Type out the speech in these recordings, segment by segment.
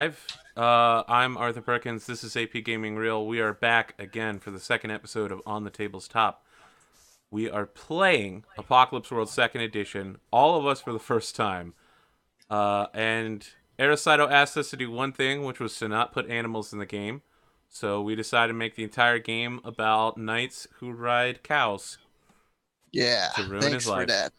I'm Arthur Perkins. This is APGamingREAL. We are back again for the second episode of On the Table's Top. We are playing Apocalypse World Second Edition, all of us for the first time. And Aricido asked us to do one thing, which was to not put animals in the game. So we decided to make the entire game about knights who ride cows Yeah, to ruin his thanks for life. that.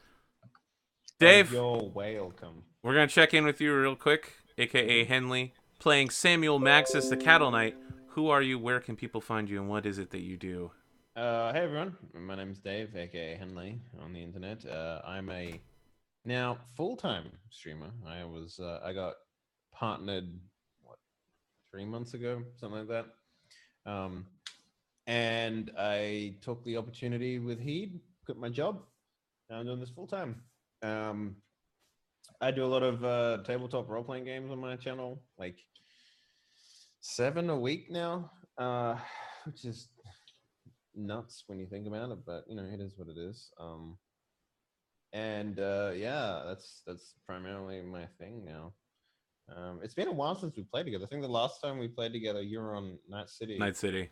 Dave, You're welcome. we're going to check in with you real quick, aka Henley, playing Samuel Maxis the Cattle Knight. Who are you? Where can people find you? And what is it that you do? Hey everyone, my name's Dave, aka Henley on the internet. I'm a now full-time streamer. I got partnered what 3 months ago, something like that. And I took the opportunity with Heed, quit my job. Now I'm doing this full-time. I do a lot of tabletop role-playing games on my channel, like 7 a week now, which is nuts when you think about it, but it is what it is. Yeah, that's primarily my thing now. It's been a while since we played together. I think the last time we played together, you were on Night City. Night City.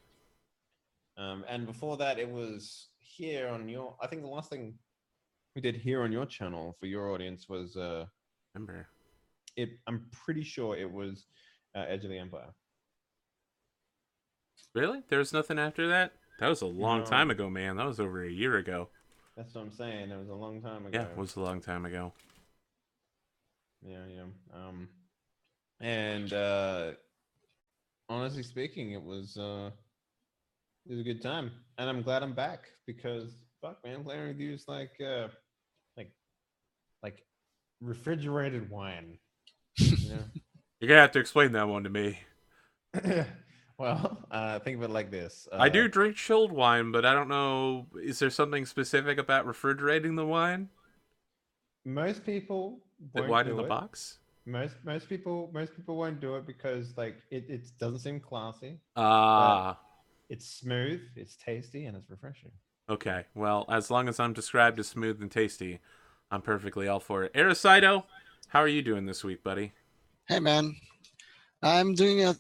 And before that, it was here on your. I think the last thing we did here on your channel for your audience was. Remember? I'm pretty sure it was Edge of the Empire. Really? There's nothing after that? That was a long No. time ago, man. That was over a year ago. That's what I'm saying. It was a long time ago. Yeah, it was a long time ago. Yeah. And honestly speaking, it was a good time, and I'm glad I'm back because fuck, man, playing with you is like refrigerated wine. You know? You're gonna have to explain that one to me. Well, think of it like this. I do drink chilled wine, but I don't know. Is there something specific about refrigerating the wine? Most people The won't wine do in the it. box? Most people won't do it because like it doesn't seem classy. Ah. It's smooth, it's tasty, and it's refreshing. Okay. Well, as long as I'm described as smooth and tasty, I'm perfectly all for it. Aricido, how are you doing this week, buddy? Hey, man. I'm doing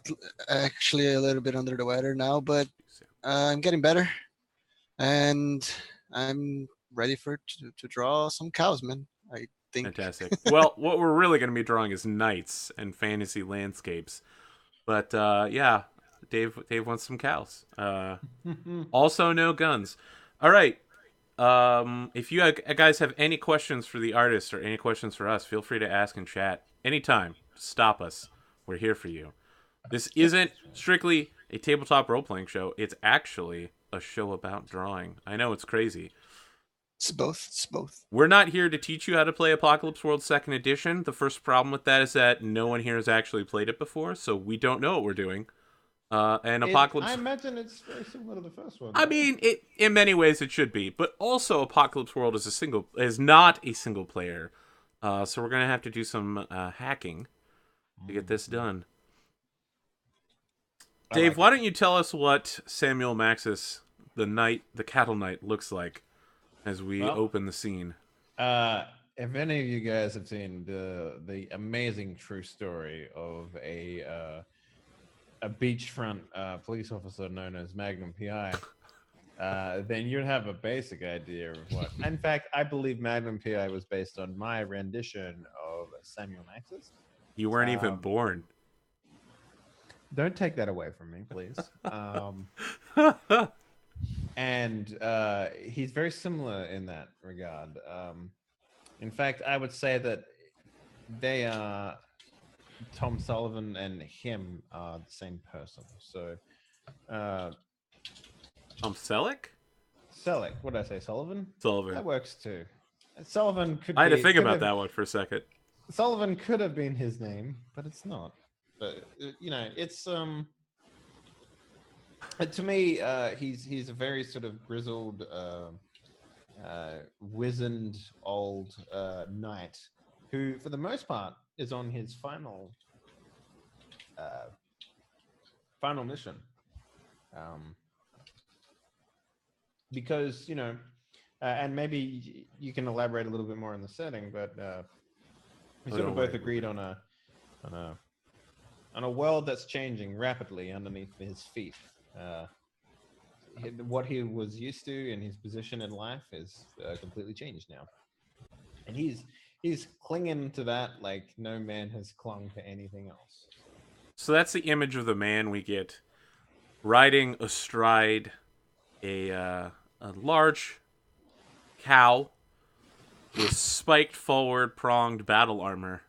actually a little bit under the weather now, but I'm getting better, and I'm ready to draw some cows, man. I think. Fantastic. Well, what we're really going to be drawing is knights and fantasy landscapes. But yeah, Dave wants some cows. Also, no guns. All right. If you guys have any questions for the artist or any questions for us, feel free to ask in chat anytime. Stop us. We're here for you. This isn't strictly a tabletop role playing show. It's actually a show about drawing. I know it's crazy. It's both. It's both. We're not here to teach you how to play Apocalypse World 2nd Edition. The first problem with that is that no one here has actually played it before, so we don't know what we're doing. And Apocalypse... I imagine it's very similar to the first one. I mean, in many ways it should be, but also Apocalypse World is not a single player. So we're going to have to do some hacking to get this done. Dave, why don't you tell us what Samuel Maxis, the cattle knight, looks like as we open the scene? If any of you guys have seen the amazing true story of a beachfront police officer known as Magnum PI, then you'd have a basic idea of what. In fact, I believe Magnum PI was based on my rendition of Samuel Maxis. You weren't even born. Don't take that away from me, please. And he's very similar in that regard. In fact, I would say that they are Tom Sullivan and him are the same person. So, Tom Selleck? Selleck. What did I say? Sullivan? Sullivan. That works too. Sullivan could. I had to think about that one for a second. Sullivan could have been his name, but it's not. But it's to me, he's a very sort of grizzled, wizened old knight who, for the most part, is on his final mission. Because and maybe you can elaborate a little bit more on the setting, but we sort of both agreed on on a world that's changing rapidly underneath his feet. What he was used to and his position in life is completely changed now, and he's clinging to that like no man has clung to anything else. So that's the image of the man we get riding astride a large cow with spiked forward pronged battle armor.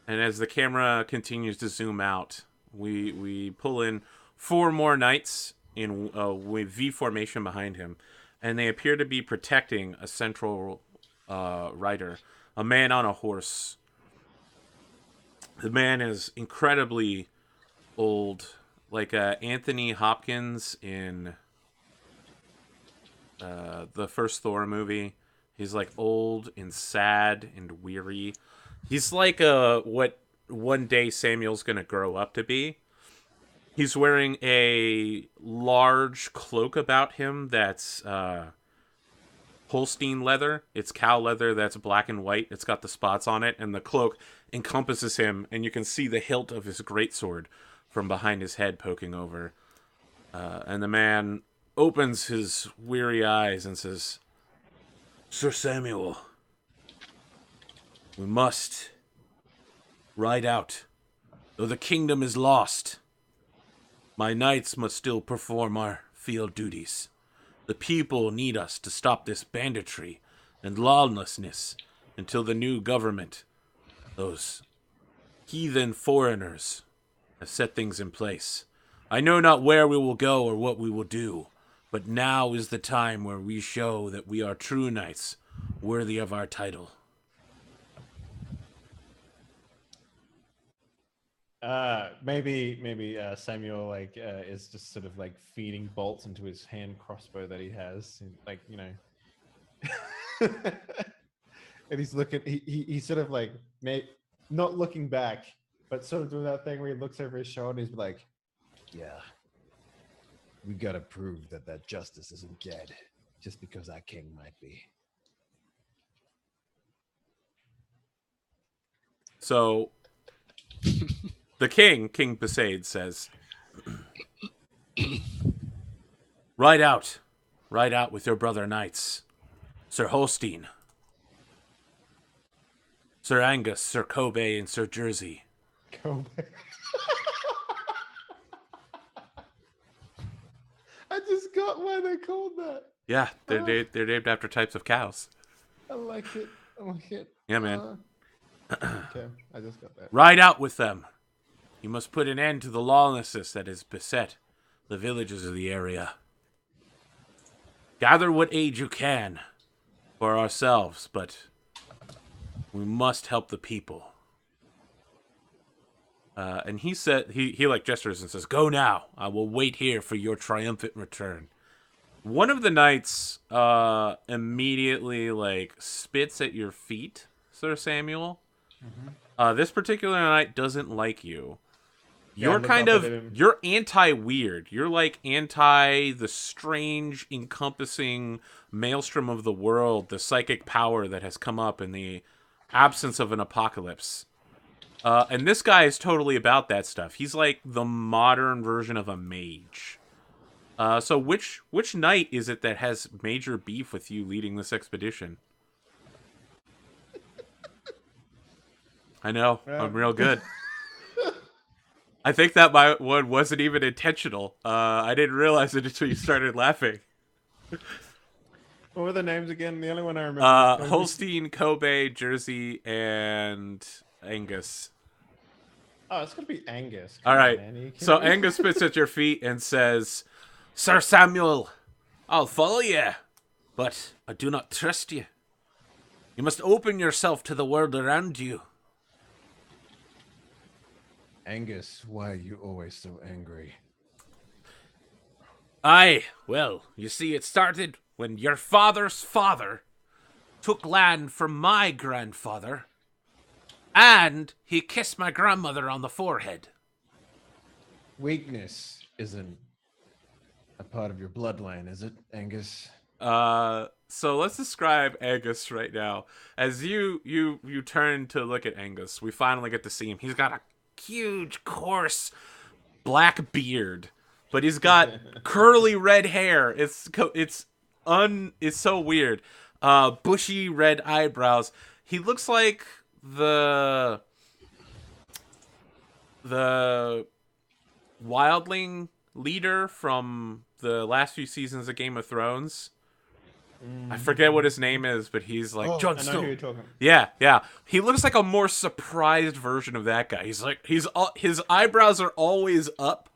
And as the camera continues to zoom out, we pull in 4 more knights in with V formation behind him, and they appear to be protecting a central rider, a man on a horse. The man is incredibly old, like Anthony Hopkins in the first Thor movie. He's like old and sad and weary. He's like what one day Samuel's gonna grow up to be. He's wearing a large cloak about him that's Holstein leather. It's cow leather that's black and white. It's got the spots on it, and the cloak encompasses him, and you can see the hilt of his greatsword from behind his head poking over. And the man opens his weary eyes and says, "Sir Samuel, we must ride out. Though the kingdom is lost, my knights must still perform our field duties. The people need us to stop this banditry and lawlessness until the new government, those heathen foreigners, have set things in place. I know not where we will go or what we will do, but now is the time where we show that we are true knights, worthy of our title." Maybe Samuel is just sort of like feeding bolts into his hand crossbow that he has, and, like, you know, and he's looking. He's sort of like not looking back, but sort of doing that thing where he looks over his shoulder. And he's like, "Yeah, we gotta prove that justice isn't dead just because our king might be." So the king, King Besaid, says, ride out with your brother knights. Sir Holstein, Sir Angus, Sir Kobe, and Sir Jersey. Kobe. I just got why they called that. Yeah, they're named after types of cows. I like it. Yeah, man. Okay, I just got that. Ride out with them. You must put an end to the lawlessness that has beset the villages of the area. Gather what aid you can for ourselves, but we must help the people. And he said, he like gestures and says, "Go now. I will wait here for your triumphant return." One of the knights immediately like spits at your feet, Sir Samuel. Mm-hmm. This particular knight doesn't like you. You're you're anti-weird. You're like anti the strange, encompassing maelstrom of the world, the psychic power that has come up in the absence of an apocalypse. And this guy is totally about that stuff. He's like the modern version of a mage. So which knight is it that has major beef with you leading this expedition? I know, I'm real good. I think that my one wasn't even intentional. I didn't realize it until you started laughing. What were the names again? The only one I remember. Holstein, Kobe, Jersey, and Angus. Oh, it's gonna be Angus. All right. So Angus spits at your feet and says, "Sir Samuel, I'll follow you, but I do not trust you. You must open yourself to the world around you." Angus, why are you always so angry? Aye, well, you see, it started when your father's father took land from my grandfather, and he kissed my grandmother on the forehead. Weakness isn't a part of your bloodline, is it, Angus? So let's describe Angus right now. As you turn to look at Angus, we finally get to see him. He's got a huge, coarse black beard, but he's got curly red hair. It's so weird. Bushy red eyebrows. He looks like the wildling leader from the last few seasons of Game of Thrones. I forget what his name is, but he's like Jon Snow. I know who you're talking. Yeah. He looks like a more surprised version of that guy. His eyebrows are always up,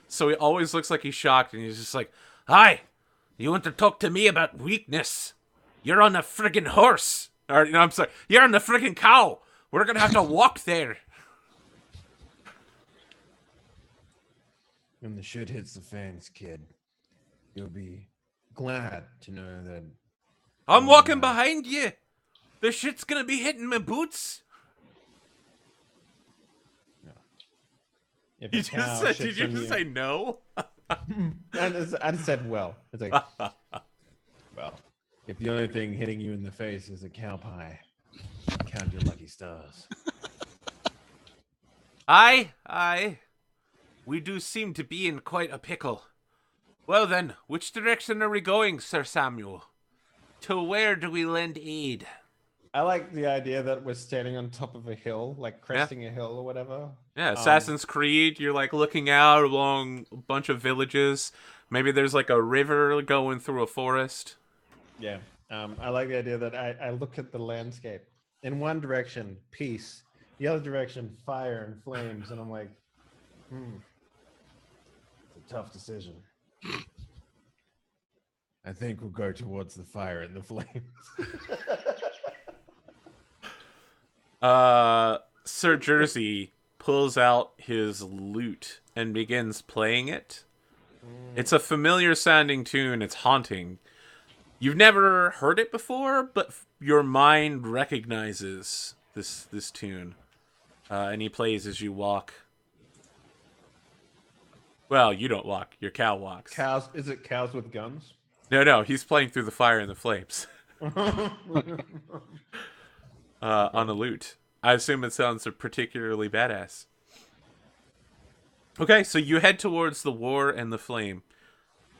so he always looks like he's shocked, and he's just like, "Hi, you want to talk to me about weakness? You're on a friggin' horse, or I'm sorry, you're on the friggin' cow. We're gonna have to walk there." When the shit hits the fans, kid, you'll be glad to know that I'm walking behind you. The shit's gonna be hitting my boots. if You a cow just said, shits did you on just say no? I said, well. It's like, well, if the only thing hitting you in the face is a cow pie, count your lucky stars. Aye. We do seem to be in quite a pickle. Well then, which direction are we going, Sir Samuel? To where do we lend aid? I like the idea that we're standing on top of a hill, like cresting a hill or whatever. Yeah, Assassin's Creed, you're like looking out along a bunch of villages. Maybe there's like a river going through a forest. Yeah. I like the idea that I look at the landscape. In one direction, peace. The other direction, fire and flames. And I'm like, it's a tough decision. I think we'll go towards the fire and the flames. Sir Jersey pulls out his lute and begins playing it. It's a familiar sounding tune. It's haunting. You've never heard it before, but your mind recognizes this tune. And he plays as you walk. Well, you don't walk. Your cow walks. Cows? Is it cows with guns? No. He's playing through the fire and the flames. On a lute. I assume it sounds particularly badass. Okay, so you head towards the war and the flame.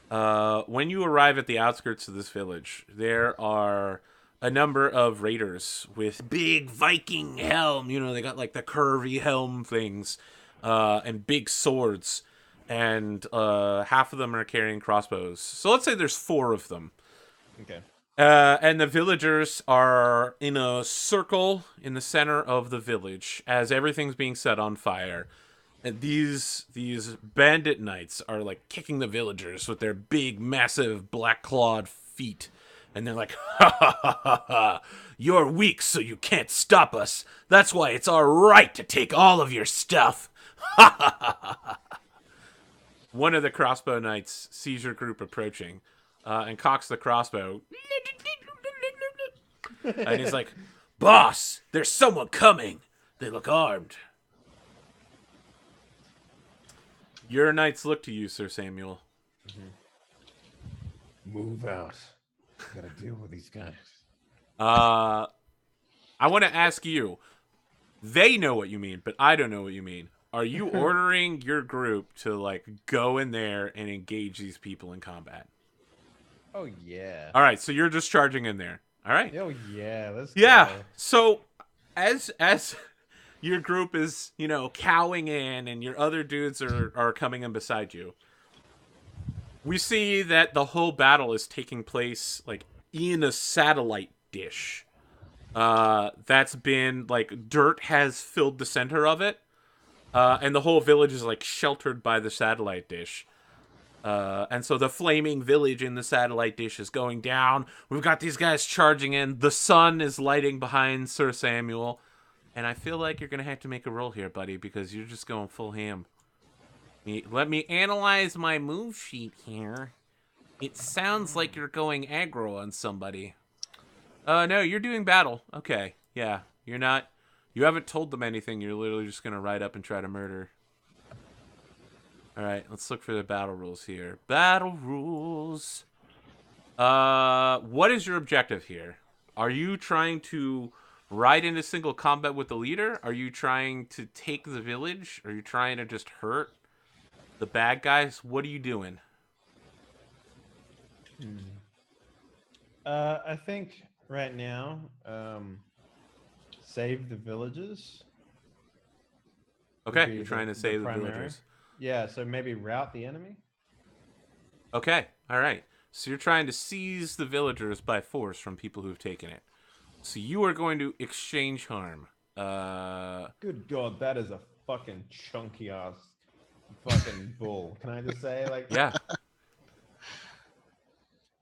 When you arrive at the outskirts of this village, there are a number of raiders with big Viking helm. You know, they got like the curvy helm things, and big swords. And half of them are carrying crossbows. So let's say there's 4 of them. Okay. And the villagers are in a circle in the center of the village as everything's being set on fire. And these bandit knights are like kicking the villagers with their big, massive, black-clawed feet. And they're like, ha, you're weak, so you can't stop us. That's why it's our right to take all of your stuff. Ha. One of the crossbow knights sees your group approaching and cocks the crossbow. And he's like, boss, there's someone coming. They look armed. Your knights look to you, Sir Samuel. Move out. Gotta deal with these guys. I want to ask you. They know what you mean, but I don't know what you mean. Are you ordering your group to like go in there and engage these people in combat? Oh yeah. All right, so you're just charging in there. All right. Oh yeah. Let's Yeah. go. So as your group is, cowing in and your other dudes are coming in beside you, we see that the whole battle is taking place like in a satellite dish. That's been like dirt has filled the center of it. And the whole village is like sheltered by the satellite dish. And so the flaming village in the satellite dish is going down. We've got these guys charging in. The sun is lighting behind Sir Samuel. And I feel like you're going to have to make a roll here, buddy, because you're just going full ham. Let me analyze my move sheet here. It sounds like you're going aggro on somebody. No, you're doing battle. Okay, yeah. You're not... You haven't told them anything. You're literally just going to ride up and try to murder. All right, let's look for the battle rules here. Battle rules. What is your objective here? Are you trying to ride into single combat with the leader? Are you trying to take the village? Are you trying to just hurt the bad guys? What are you doing? I think right now, save the villagers. Okay, you're trying to save the villagers. Yeah, so maybe rout the enemy. Okay, all right. So you're trying to seize the villagers by force from people who've taken it. So you are going to exchange harm. Good God, that is a fucking chunky ass fucking bull. Can I just say, like, yeah.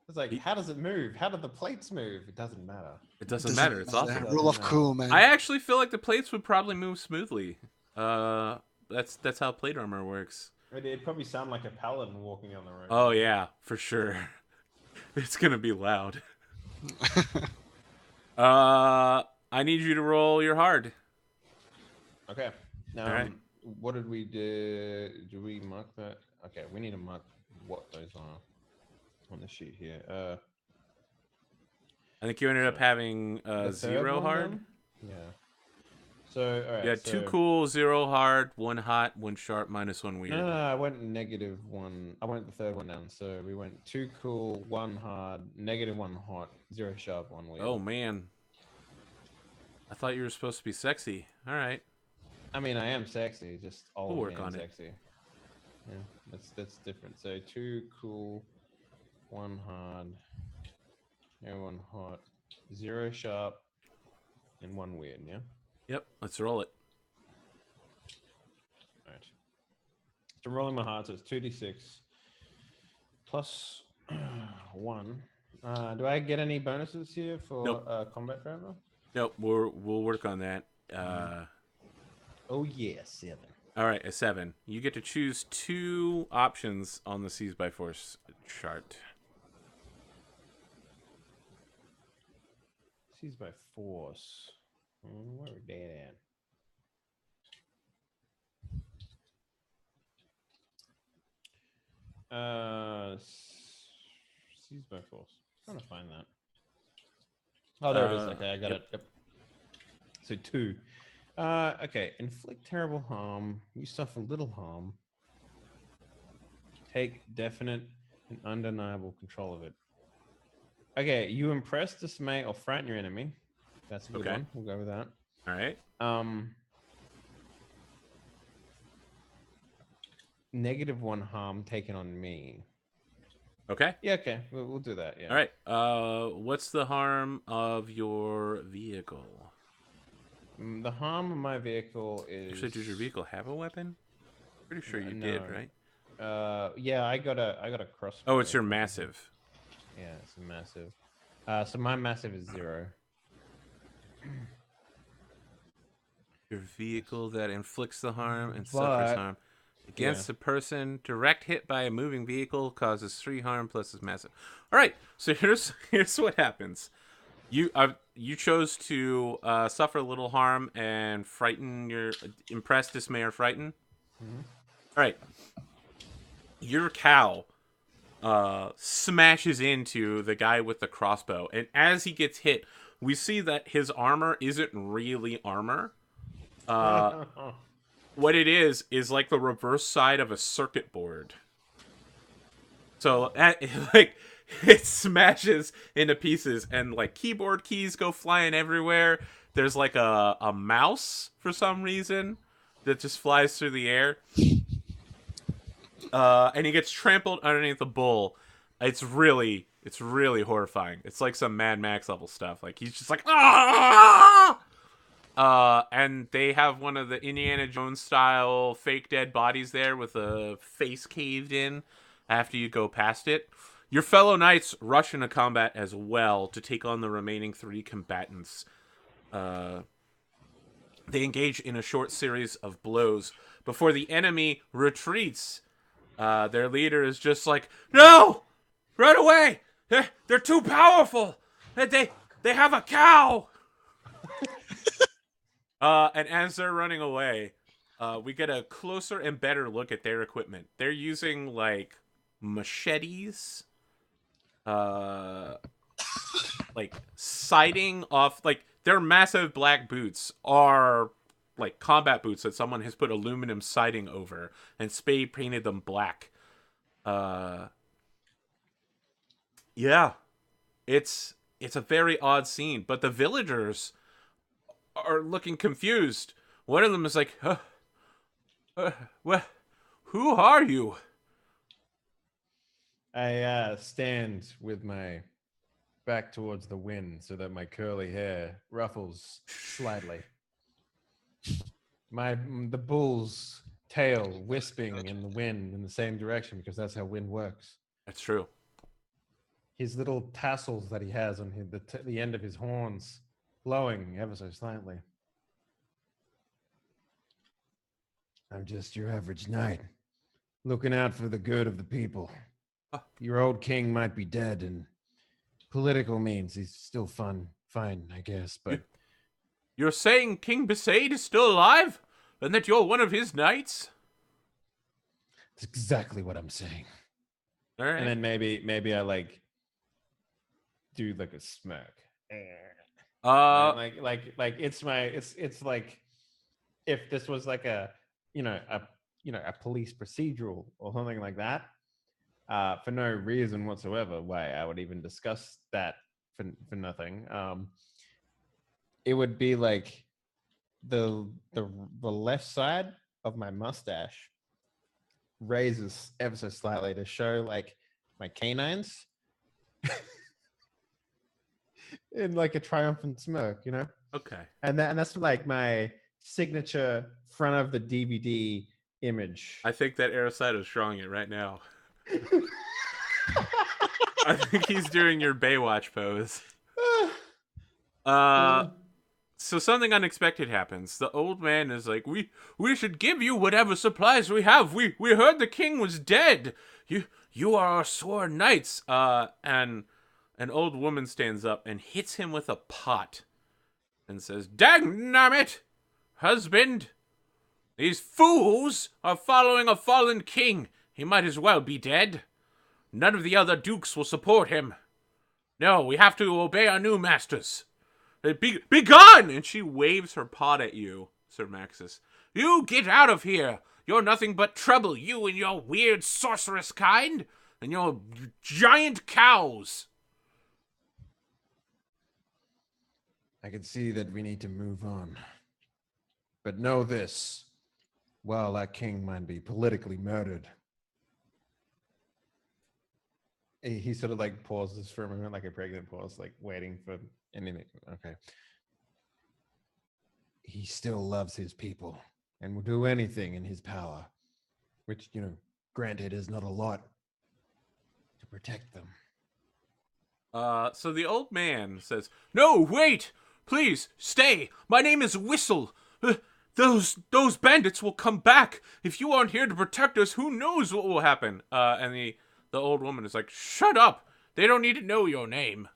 It's like, how does it move? How do the plates move? It doesn't matter. It doesn't matter. It's awesome. Rule of cool, man. I actually feel like the plates would probably move smoothly. That's how plate armor works. It'd probably sound like a paladin walking on the road. Oh yeah, for sure. It's gonna be loud. I need you to roll your hard. Okay. Now, right. What did we do? Do we mark that? Okay, we need to mark what those are on the sheet here. I think you ended up having 0 hard. Then? Yeah. So, all right. Yeah, 2 cool, 0 hard, 1 hot, 1 sharp, -1 weird. No, I went -1. I went the third one down. So we went 2 cool, 1 hard, -1 hot, 0 sharp, 1 weird. Oh man. I thought you were supposed to be sexy. All right. I mean, I am sexy, just all we'll work on sexy. Yeah, that's different. So 2 cool, 1 hard, 1 hot, 0 sharp, and 1 weird. Yeah. Yep. Let's roll it. All right. So I'm rolling my hard, so it's 2d6 plus 1. Do I get any bonuses here for nope. combat forever? Nope. We'll work on that. Oh yeah, 7. All right, a 7. You get to choose 2 options on the Seize by Force chart. Seize by Force. Where are they at? Seize by Force. I'm trying to find that. Oh, there it is. Okay, I got it. Yep. So 2. Okay. Inflict terrible harm. You suffer little harm. Take definite and undeniable control of it. Okay. You impress, dismay, or frighten your enemy. That's a good one. We'll go with that. All right. -1 harm taken on me. Okay. Yeah, okay. We'll do that, yeah. All right. What's the harm of your vehicle? The harm of my vehicle is... Actually, does your vehicle have a weapon? Pretty sure you did, right? Yeah, I got a crossbow. Oh, it's your massive. Yeah, it's a massive. So my massive is 0. Your vehicle that inflicts the harm and suffers harm against a person. Direct hit by a moving vehicle causes 3 harm plus his massive. All right, so here's what happens. You chose to suffer a little harm and frighten your impress, dismay, or frighten. Mm-hmm. All right, your cow smashes into the guy with the crossbow, and as he gets hit, we see that his armor isn't really armor. What it is like the reverse side of a circuit board. So it smashes into pieces, and like keyboard keys go flying everywhere. There's like a mouse for some reason that just flies through the air. And he gets trampled underneath the bull. It's really horrifying. It's like some Mad Max level stuff. Like he's just like, ah! And they have one of the Indiana Jones style fake dead bodies there with a face caved in after you go past it. Your fellow knights rush into combat as well to take on the remaining 3 combatants. They engage in a short series of blows before the enemy retreats. Their leader is just like, no! Run away! They're too powerful! They have a cow! And as they're running away, we get a closer and better look at their equipment. They're using, like, machetes, like, siding off, like, their massive black boots are like combat boots that someone has put aluminum siding over and spray painted them black. Yeah, it's a very odd scene, but the villagers are looking confused. One of them is like, well, who are you? I stand with my back towards the wind so that my curly hair ruffles slightly. The bull's tail wisping in the wind in the same direction because that's how wind works. That's true. His little tassels that he has on the end of his horns blowing ever so slightly. I'm just your average knight, looking out for the good of the people. Your old king might be dead, and political means he's still fine, I guess, but... You're saying King Besaid is still alive? And that you're one of his knights? That's exactly what I'm saying. All right. And then maybe I like do like a smirk. Like it's like if this was like a police procedural or something like that, for no reason whatsoever, why I would even discuss that for nothing. It would be like the left side of my mustache raises ever so slightly to show like my canines in like a triumphant smirk, you know? Okay. And that's like my signature front of the DVD image. I think that Araside is drawing it right now. I think he's doing your Baywatch pose. So something unexpected happens. The old man is like, we should give you whatever supplies we have. We heard the king was dead. You are our sworn knights. And an old woman stands up and hits him with a pot and says, "Dangnammit, husband! These fools are following a fallen king. He might as well be dead. None of the other dukes will support him. No, we have to obey our new masters. Be gone!" And she waves her pot at you, Sir Maxis. "You get out of here! You're nothing but trouble, you and your weird sorceress kind, and your giant cows!" I can see that we need to move on. But know this, while that king might be politically murdered, he sort of like pauses for a moment, like a pregnant pause, like waiting for anything. Okay. He still loves his people and will do anything in his power, which, granted is not a lot, to protect them. So the old man says, "No, wait! Please, stay! My name is Whistle! Those bandits will come back! If you aren't here to protect us, who knows what will happen?" And the old woman is like, "Shut up! They don't need to know your name.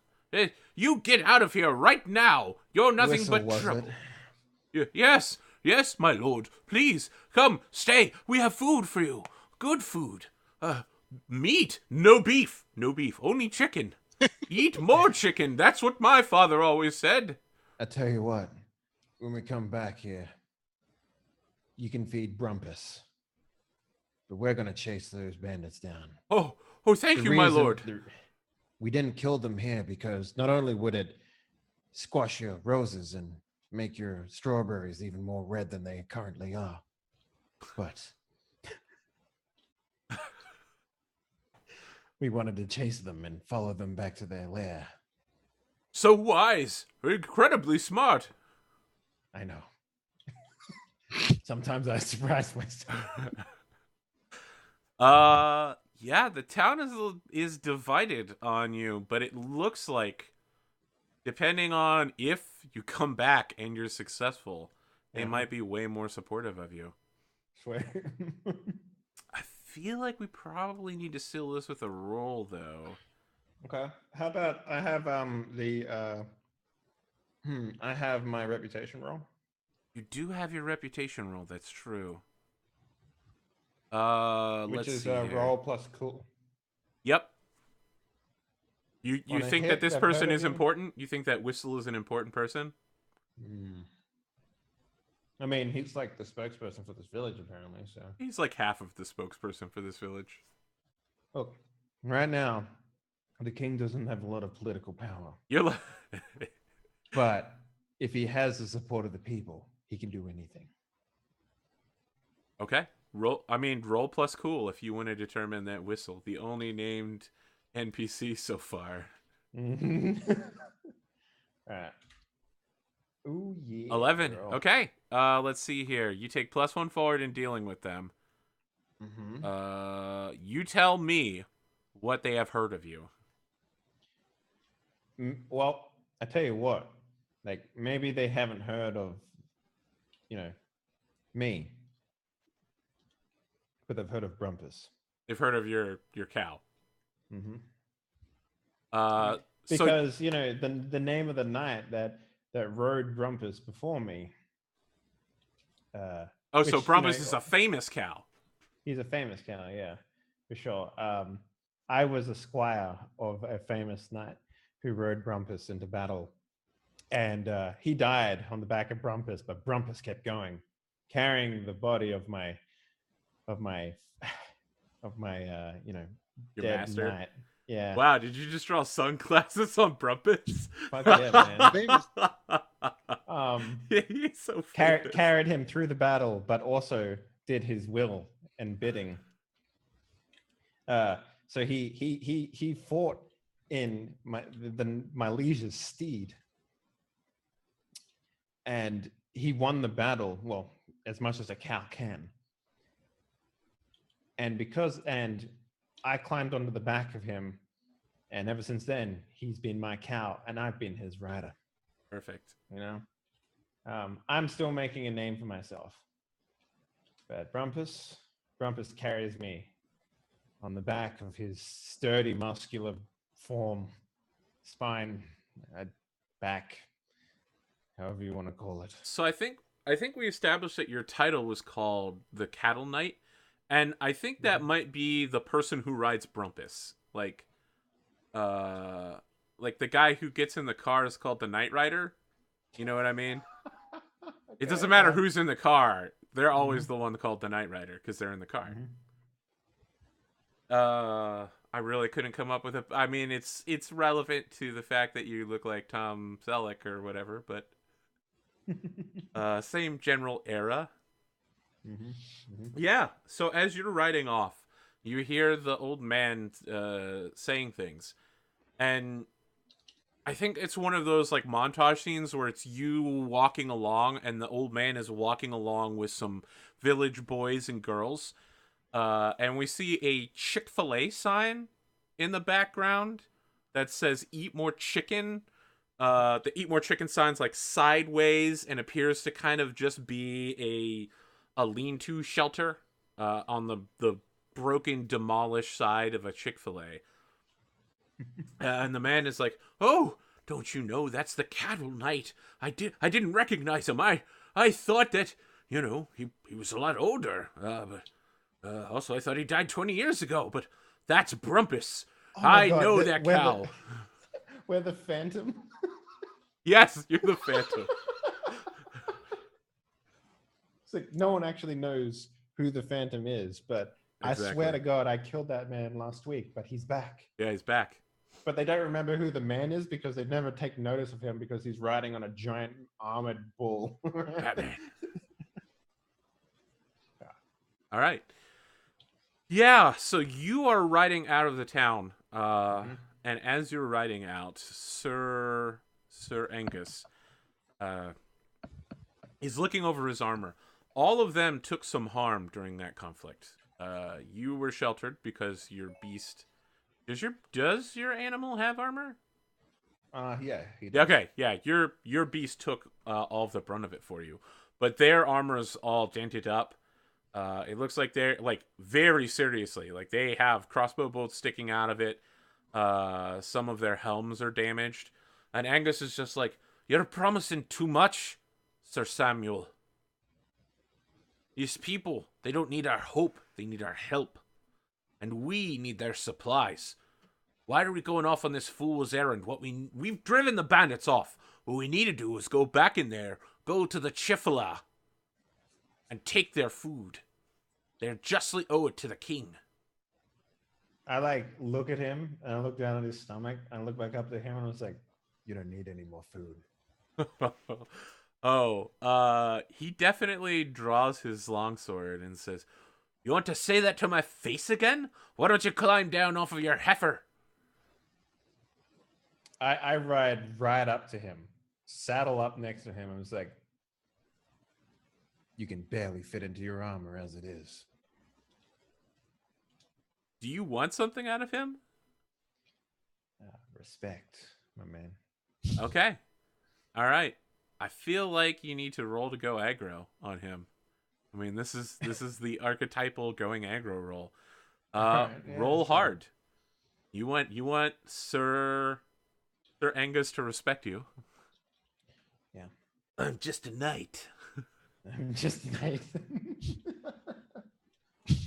You get out of here right now! You're nothing Whistle, but trouble." Yes, my lord. Please, come, stay. We have food for you. Good food. Meat. No beef. Only chicken. Eat more chicken. That's what my father always said. I tell you what, when we come back here, you can feed Brumpus. But we're going to chase those bandits down. Oh, thank you, my lord. We didn't kill them here because not only would it squash your roses and make your strawberries even more red than they currently are, but we wanted to chase them and follow them back to their lair. So wise. Incredibly smart. I know. Sometimes I surprise myself. Yeah, the town is divided on you, but it looks like, depending on if you come back and you're successful, they might be way more supportive of you. Swear. I feel like we probably need to seal this with a roll, though. Okay. How about I have I have my reputation roll. You do have your reputation roll. That's true. Which let's is see here. roll plus cool. Yep. You think that this person is you? important? You think that Whistle is an important person? Mm. I mean, he's like the spokesperson for this village, apparently. So, He's like half of the spokesperson for this village. look, right now, the king doesn't have a lot of political power. You're like, But if he has the support of the people, he can do anything. okay. Roll plus cool if you want to determine that Whistle, the only named NPC so far. All right. Ooh, yeah. 11. Girl. Okay. Let's see here. You take +1 forward in dealing with them. You tell me what they have heard of you. Well, I tell you what. Like, maybe they haven't heard of, me. But they've heard of Brumpus. They've heard of your cow. Mm-hmm. So, Because, the name of the knight that rode Brumpus before me. so which, Brumpus is a famous cow. He's a famous cow, yeah, for sure. I was a squire of a famous knight who rode Brumpus into battle. And he died on the back of Brumpus, but Brumpus kept going, carrying the body of my Your dead master. knight. Yeah. Wow, did you just draw sunglasses on Brumpus? Fuck yeah, Famous. man. Yeah, he's so famous. Carried him through the battle, but also did his will and bidding. So he fought in my liege's steed, and he won the battle. Well, as much as a cow can. And I climbed onto the back of him, and ever since then, he's been my cow, and I've been his rider. Perfect. I'm still making a name for myself. But Brumpus carries me on the back of his sturdy, muscular form, spine, back, however you want to call it. So I think we established that your title was called the Cattle Knight, and I think that might be the person who rides Brumpus. Like the guy who gets in the car is called the Night Rider. You know what I mean? Okay, it doesn't matter who's in the car. They're always the one called the Night Rider because they're in the car. I really couldn't come up with a. I mean, it's relevant to the fact that you look like Tom Selleck or whatever, but same general era. Yeah. So as you're riding off, you hear the old man saying things, and I think it's one of those like montage scenes where it's you walking along and the old man is walking along with some village boys and girls. And we see a Chick-fil-A sign in the background that says "Eat More Chicken." The "Eat More Chicken" sign's like sideways and appears to kind of just be a lean-to shelter on the broken, demolished side of a Chick-fil-A. And the man is like, "Oh, don't you know that's the Cattle Knight? I didn't recognize him. I thought that, he was a lot older. But also I thought he died 20 years ago. But that's Brumpus. I know that cow." We're the Phantom. Yes, you're the Phantom. It's like no one actually knows who the Phantom is, but exactly. I swear to God, I killed that man last week, but he's back. Yeah, he's back. But they don't remember who the man is because they never take notice of him because he's riding on a giant armored bull. Batman. All right. Yeah, so you are riding out of the town, and as you're riding out, Sir Angus is looking over his armor. All of them took some harm during that conflict. You were sheltered because your beast. Does your animal have armor? Yeah. He does. Okay, yeah. Your beast took all of the brunt of it for you, but their armor is all dented up. It looks like they're like very seriously, like they have crossbow bolts sticking out of it. Some of their helms are damaged, and Angus is just like, "You're promising too much, Sir Samuel. These people, they don't need our hope, they need our help. And we need their supplies. Why are we going off on this fool's errand? We've driven the bandits off. What we need to do is go back in there, go to the Chifala, and take their food. They justly owe it to the king. I like look at him and I look down at his stomach and I look back up to him and I was like, you don't need any more food. He definitely draws his longsword and says, "You want to say that to my face again? Why don't you climb down off of your heifer?" I ride right up to him, saddle up next to him, and was like, you can barely fit into your armor as it is. Do you want something out of him? Respect, my man. Okay. All right. I feel like you need to roll to go aggro on him. I mean, this is the archetypal going aggro roll. Right, yeah, roll sure. hard. You want Sir Angus to respect you. Yeah. I'm just a knight. I'm just nice.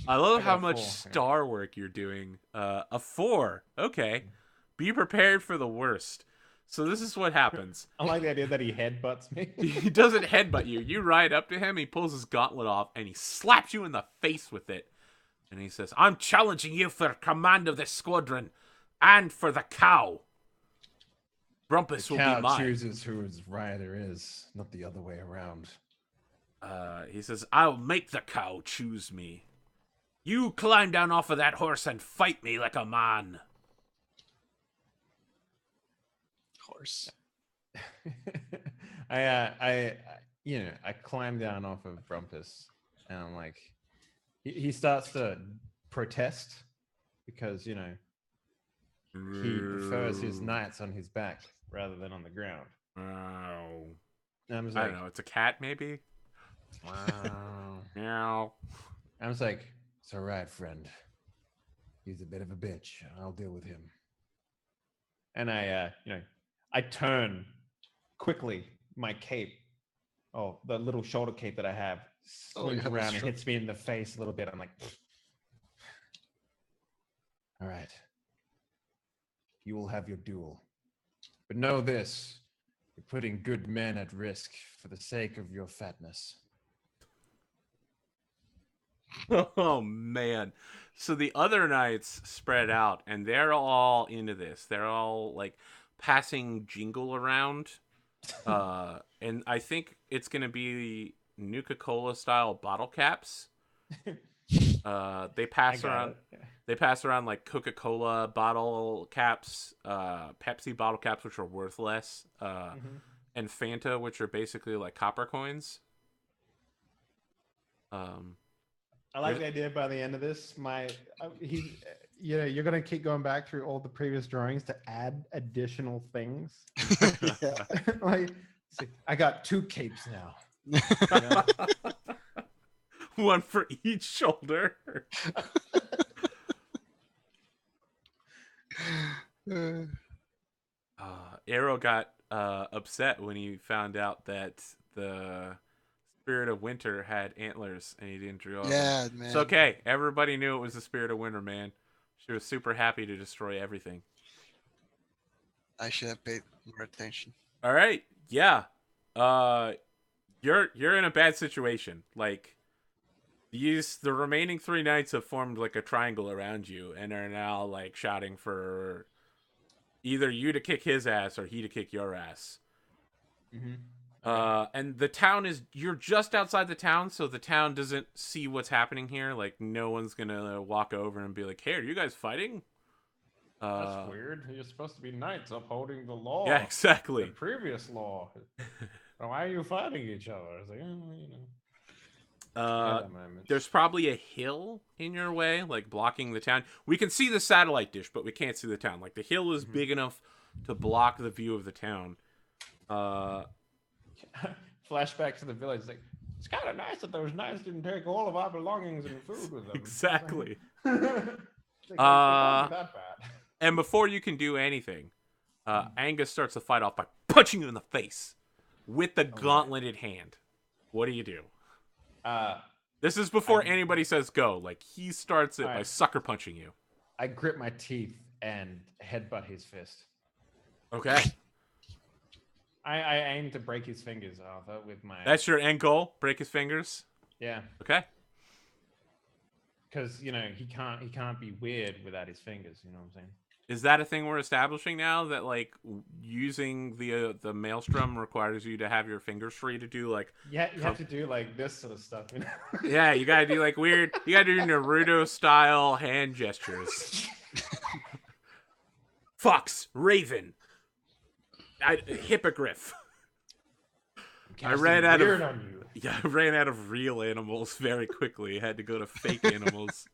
I love I got how a much 4, star work you're doing. A 4. Okay. Be prepared for the worst. So this is what happens. I like the idea that he headbutts me. He doesn't headbutt you. You ride up to him, he pulls his gauntlet off, and he slaps you in the face with it. And he says, "I'm challenging you for command of this squadron and for the cow. Brumpus The will cow be mine." chooses who his rider is, not the other way around. He says, "I'll make the cow choose me. You climb down off of that horse and fight me like a man." Horse. I climb down off of Brumpus, and I'm like, he starts to protest because he prefers his knights on his back rather than on the ground. Oh. And I'm just I like, don't know. It's a cat, maybe? wow. Meow. I was like, it's all right, friend. He's a bit of a bitch. I'll deal with him. And I turn quickly. My cape, the little shoulder cape that I have, swings have a around and strap. hits me in the face a little bit. I'm like, all right. You will have your duel. But know this, you're putting good men at risk for the sake of your fatness. Oh, man. So the other knights spread out, and they're all into this. They're all, like, passing jingle around. And I think it's going to be Nuka-Cola style bottle caps. They pass around. They pass around like Coca-Cola bottle caps, Pepsi bottle caps, which are worth less, and Fanta, which are basically like copper coins. I like the idea by the end of this, you're gonna keep going back through all the previous drawings to add additional things. Yeah. Like, see, I got 2 capes now. One for each shoulder. Arrow got upset when he found out that the Spirit of Winter had antlers and he didn't draw them. Yeah, man. It's okay. Everybody knew it was the Spirit of Winter, man. She was super happy to destroy everything. I should have paid more attention. All right. Yeah. You're in a bad situation. Like, the remaining 3 knights have formed like a triangle around you and are now like shouting for either you to kick his ass or he to kick your ass. And the town you're just outside the town, so the town doesn't see what's happening here. Like, no one's gonna walk over and be like, "Hey, are you guys fighting?" That's weird. You're supposed to be knights upholding the law. Yeah, exactly. The previous law. Why are you fighting each other? It's like, There's probably a hill in your way, like blocking the town. We can see the satellite dish, but we can't see the town. Like, the hill is big enough to block the view of the town. Flashback to the village. Like, it's kind of nice that those knights didn't take all of our belongings and food with them. Exactly. They can't be that bad. And before you can do anything, Angus starts the fight off by punching you in the face with the gauntleted hand. What do you do? This is before anybody says go. Like, he starts it by sucker punching you. I grip my teeth and headbutt his fist. Okay. I aim to break his fingers off with my. That's your end goal? Break his fingers? Yeah. Okay. Because he can't be weird without his fingers. You know what I'm saying? Is that a thing we're establishing now? That like using the maelstrom requires you to have your fingers free to do like? Yeah, you have to do like this sort of stuff. Yeah, you gotta do like weird. You gotta do Naruto style hand gestures. Fox, Raven, Hippogriff. I ran out of. On you. Yeah, I ran out of real animals very quickly. I had to go to fake animals.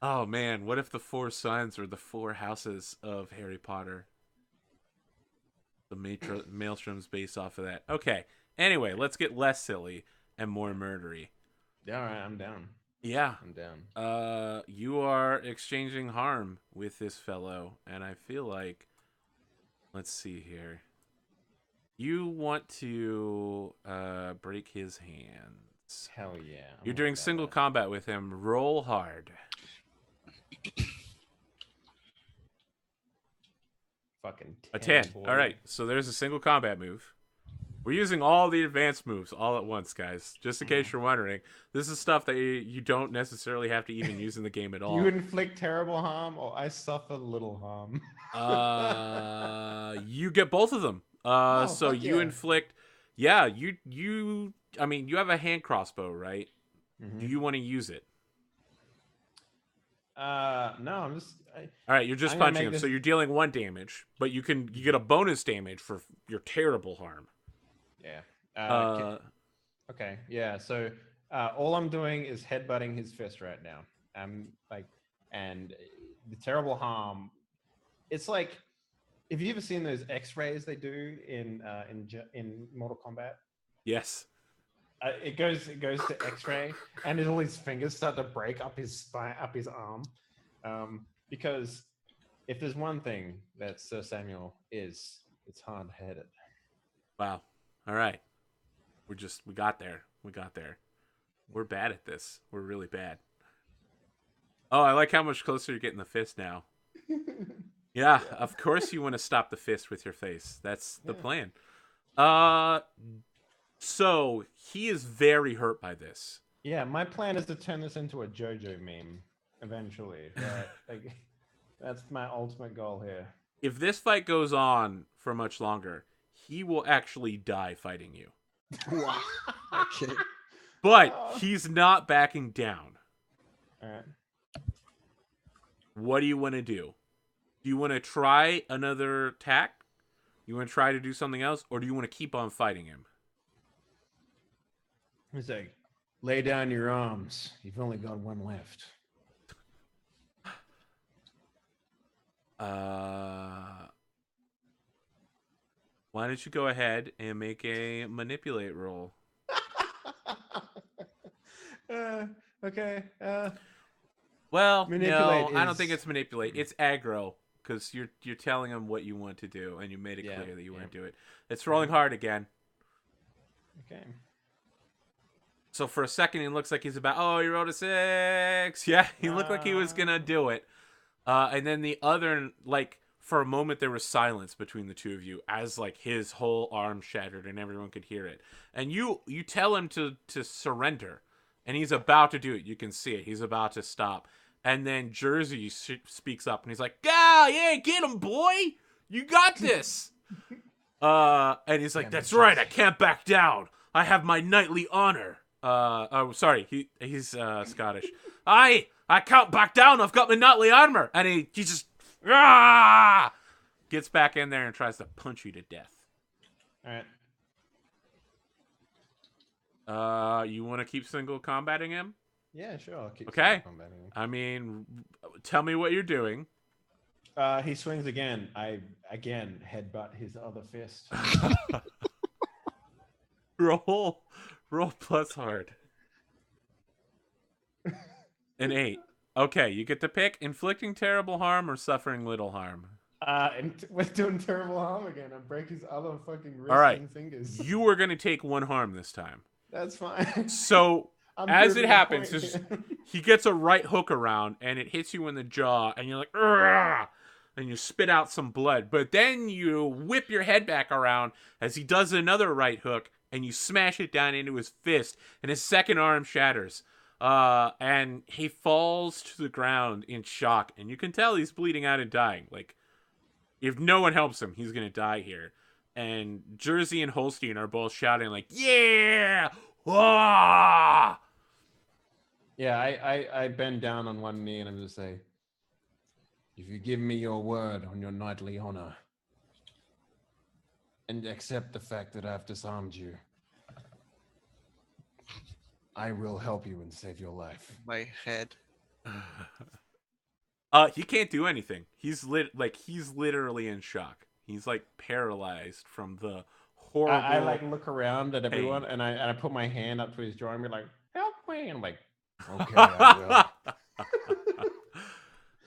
Oh man, what if the 4 sons were the 4 houses of Harry Potter? The Maelstrom's based off of that. Okay. Anyway, let's get less silly and more murdery. Yeah, all right, I'm down. Yeah. I'm down. You are exchanging harm with this fellow, and I feel like, let's see here. You want to break his hands. Hell yeah. You're doing single combat with him. Roll hard. Fucking 10, A 10. boy. All right. So there's a single combat move. We're using all the advanced moves all at once, guys. Just in case you're wondering, this is stuff that you don't necessarily have to even use in the game at all. You inflict terrible harm, or I suffer little harm. You get both of them. So you yeah. inflict. Yeah, you. I mean, you have a hand crossbow, right? Mm-hmm. Do you want to use it? No, I'm just. All right, you're just I'm gonna punching make him, this- so you're dealing 1 damage, but you get a bonus damage for your terrible harm. Yeah. Okay. Yeah. So all I'm doing is headbutting his fist right now. And the terrible harm. It's like, have you ever seen those X-rays they do in Mortal Kombat? Yes. It goes to X-ray, and all his fingers start to break up his spine, up his arm. Because if there's one thing that Sir Samuel is, it's hard-headed. Wow. All right. We got there. We're bad at this. We're really bad. Oh, I like how much closer you're getting the fist now. Yeah, of course you want to stop the fist with your face. That's the plan. So he is very hurt by this. Yeah, my plan is to turn this into a JoJo meme eventually. Right? Like, that's my ultimate goal here. If this fight goes on for much longer, he will actually die fighting you. Wow. Okay. But he's not backing down. All right. What do you want to do? Do you want to try another attack? You want to try to do something else? Or do you want to keep on fighting him? He's like, lay down your arms. You've only got 1 left. Why don't you go ahead and make a manipulate roll? Okay. Well, Manipulate no, I don't is- think it's manipulate. It's aggro, because you're telling him what you want to do, and you made it Yeah, clear that you want yeah. to do it. It's rolling hard again. Okay. So for a second, it looks like he's about. Oh, he rolled a 6. Yeah, he looked like he was gonna do it. And then the other, like, for a moment, there was silence between the two of you as like his whole arm shattered and everyone could hear it. And you tell him to surrender, and he's about to do it. You can see it. He's about to stop. And then Jersey speaks up, and he's like, yeah, get him, boy. You got this. And he's like, that's right. I can't back down. I have my knightly honor. Oh, sorry. He's Scottish. I can't back down. I've got my knightly armor. And he just gets back in there and tries to punch you to death. All right. You want to keep single combating him? Yeah, sure. I'll keep Okay. combating him. I mean, tell me what you're doing. He swings again. I again headbutt his other fist. Roll plus hard. An 8. Okay, you get to pick inflicting terrible harm or suffering little harm. And we're doing terrible harm again. I break his other fucking wrist All right. and fingers. You are going to take 1 harm this time. That's fine. So I'm as proving it a happens, point just- here. he gets a right hook around and it hits you in the jaw, and you're like, "Argh!" and you spit out some blood. But then you whip your head back around as he does another right hook, and you smash it down into his fist, and his second arm shatters. And he falls to the ground in shock, and you can tell he's bleeding out and dying. Like, if no one helps him, he's gonna die here. And Jersey and Holstein are both shouting like, "Yeah! Ah!" Yeah, I bend down on one knee and I'm just say, if you give me your word on your knightly honor and accept the fact that I've disarmed you, I will help you and save your life. My head. He can't do anything. He's literally in shock. He's like paralyzed from the horrible. I like look around at everyone pain. and I put my hand up to his jaw and be like, help me. And I'm like, okay, I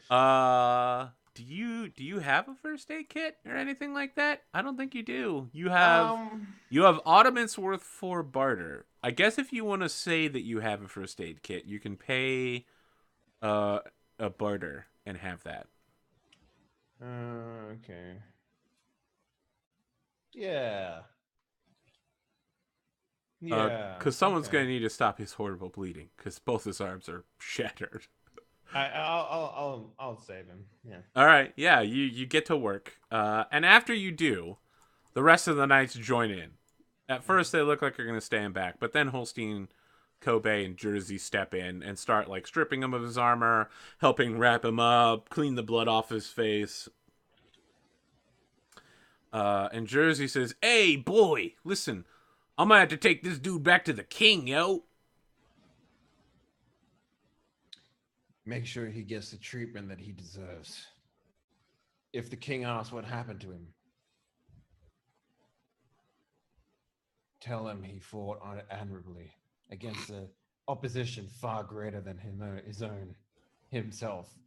will. Do you have a first aid kit or anything like that? I don't think you do. You have Ottoman's worth for barter. I guess if you want to say that you have a first aid kit, you can pay a barter and have that. Okay. Yeah. Yeah. Because someone's gonna need to stop his horrible bleeding because both his arms are shattered. I'll save him. Yeah. All right. Yeah. You get to work. And after you do, the rest of the knights join in. At first, they look like they're gonna stand back, but then Holstein, Kobe, and Jersey step in and start like stripping him of his armor, helping wrap him up, clean the blood off his face. And Jersey says, "Hey, boy, listen, I'm gonna have to take this dude back to the king, yo." Make sure he gets the treatment that he deserves. If the king asks what happened to him, tell him he fought admirably against an opposition far greater than himself.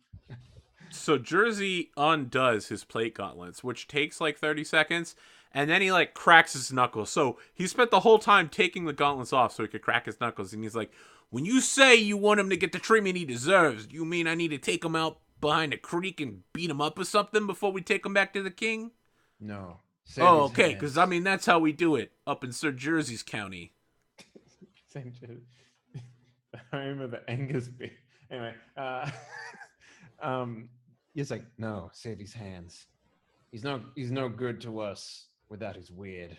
So Jersey undoes his plate gauntlets, which takes like 30 seconds, and then he like cracks his knuckles. So he spent the whole time taking the gauntlets off so he could crack his knuckles, and he's like, when you say you want him to get the treatment he deserves, do you mean I need to take him out behind a creek and beat him up or something before we take him back to the king? No. Oh, okay, because I mean, that's how we do it up in Sir Jersey's county. St. Jersey. The home of the Angus beef. Anyway, he's like, no, save his hands. He's no good to us without his weird.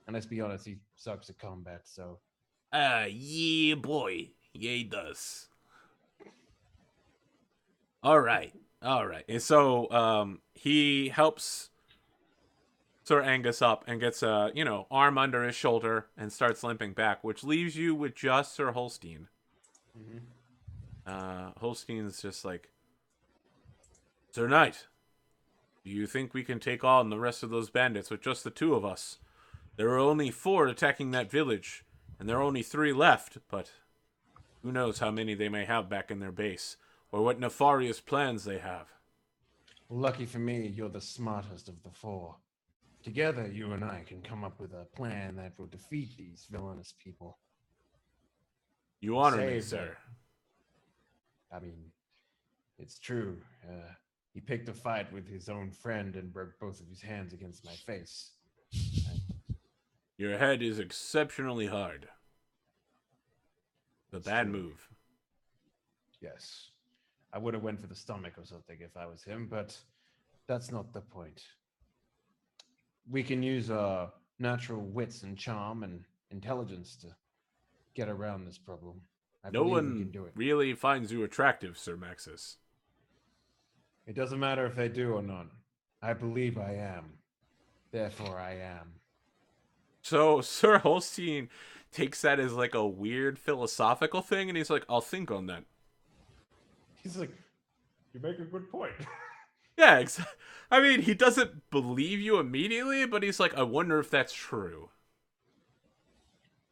And let's be honest, he sucks at combat, so. Yeah, boy. Yeah, he does. All right. And so, he helps Sir Angus up and gets a, arm under his shoulder and starts limping back, which leaves you with just Sir Holstein. Mm-hmm. Holstein's just like, Sir Knight, do you think we can take on the rest of those bandits with just the two of us? There are only 4 attacking that village, and there are only 3 left, but who knows how many they may have back in their base, or what nefarious plans they have. Lucky for me, you're the smartest of the 4. Together, you and I can come up with a plan that will defeat these villainous people. You honor me, sir. I mean, it's true. He picked a fight with his own friend and broke both of his hands against my face. Your head is exceptionally hard. A bad move. Yes. I would have went for the stomach or something if I was him, but that's not the point. We can use our natural wits and charm and intelligence to get around this problem. No one really finds you attractive, Sir Maxis. It doesn't matter if they do or not. I believe I am. Therefore, I am. So Sir Holstein takes that as like a weird philosophical thing, and he's like, I'll think on that. He's like, you make a good point. Yeah, I mean, he doesn't believe you immediately, but he's like, I wonder if that's true.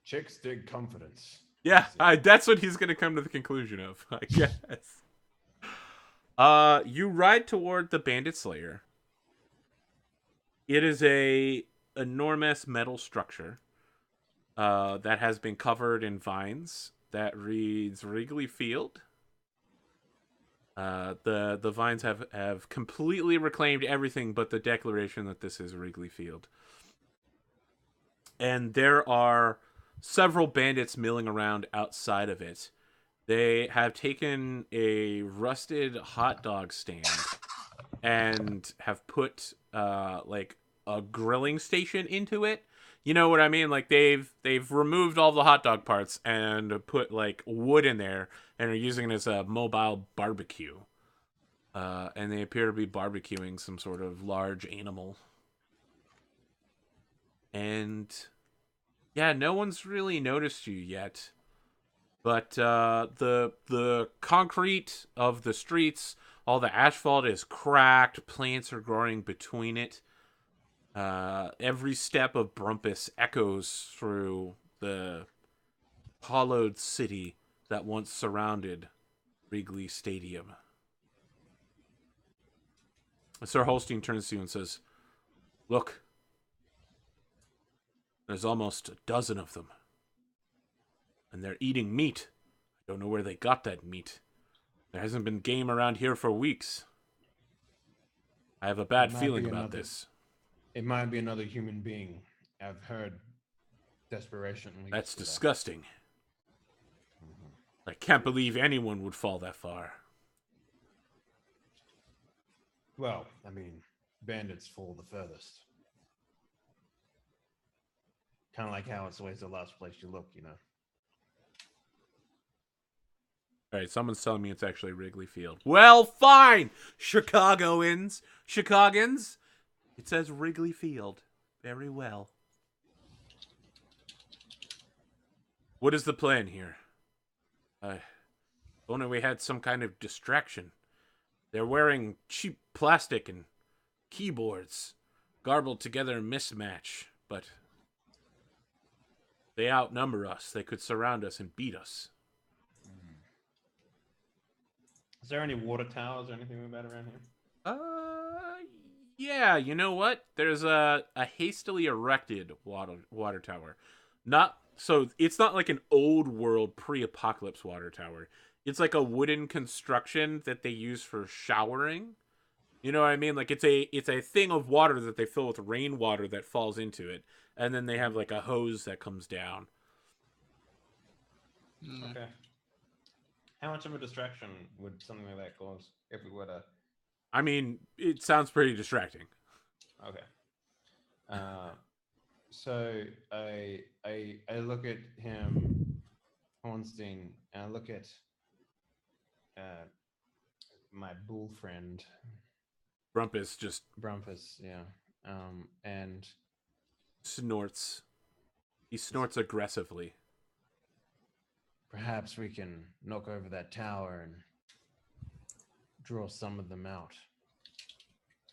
Chicks dig confidence. Yeah, that's what he's going to come to the conclusion of, I guess. You ride toward the Bandit Slayer. It is a enormous metal structure that has been covered in vines that reads Wrigley Field. The vines have completely reclaimed everything but the declaration that this is Wrigley Field. And there are several bandits milling around outside of it. They have taken a rusted hot dog stand and have put like a grilling station into it. You know what I mean? Like they've removed all the hot dog parts and put like wood in there and are using it as a mobile barbecue. And they appear to be barbecuing some sort of large animal. And yeah, no one's really noticed you yet. But the concrete of the streets, all the asphalt is cracked. Plants are growing between it. Every step of Brumpus echoes through the hollowed city that once surrounded Wrigley Stadium. Sir Holstein turns to you and says, "Look, there's almost a dozen of them. And they're eating meat. I don't know where they got that meat. There hasn't been game around here for weeks. I have a bad feeling about this." It might be another human being. I've heard desperation. That's disgusting. I can't believe anyone would fall that far. Well, I mean, bandits fall the furthest. Kind of like how it's always the last place you look, you know. All right, someone's telling me it's actually Wrigley Field. Well, fine, Chicagoans. It says Wrigley Field. Very well. What is the plan here? Only we had some kind of distraction. They're wearing cheap plastic and keyboards, garbled together mismatch, but they outnumber us. They could surround us and beat us. Is there any water towers or anything like that around here? Yeah, you know what? There's a hastily erected water tower. It's not like an old world pre-apocalypse water tower. It's like a wooden construction that they use for showering. You know what I mean? Like it's a thing of water that they fill with rainwater that falls into it, and then they have like a hose that comes down. Okay. How much of a distraction would something like that cause if we were to? I mean, it sounds pretty distracting. Okay. So I look at him, Hornstein, and I look at my bull friend. Brumpus, yeah. And snorts. He snorts aggressively. Perhaps we can knock over that tower and draw some of them out.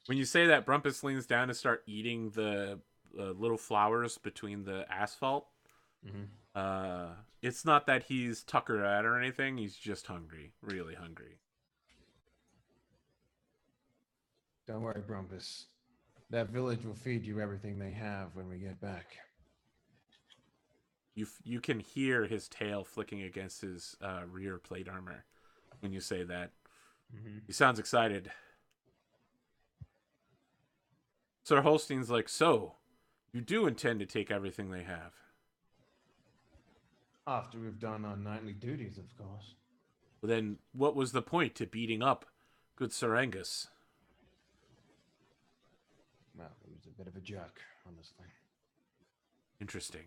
When you say that, Brumpus leans down to start eating the little flowers between the asphalt. Mm-hmm. It's not that he's tuckered out or anything. He's just hungry. Really hungry. Don't worry, Brumpus. That village will feed you everything they have when we get back. You can hear his tail flicking against his rear plate armor when you say that. Mm-hmm. He sounds excited. Sir Holstein's like, "So, you do intend to take everything they have?" After we've done our nightly duties, of course. Well, then, what was the point to beating up good Sir Angus? Well, he was a bit of a jerk, honestly. Interesting.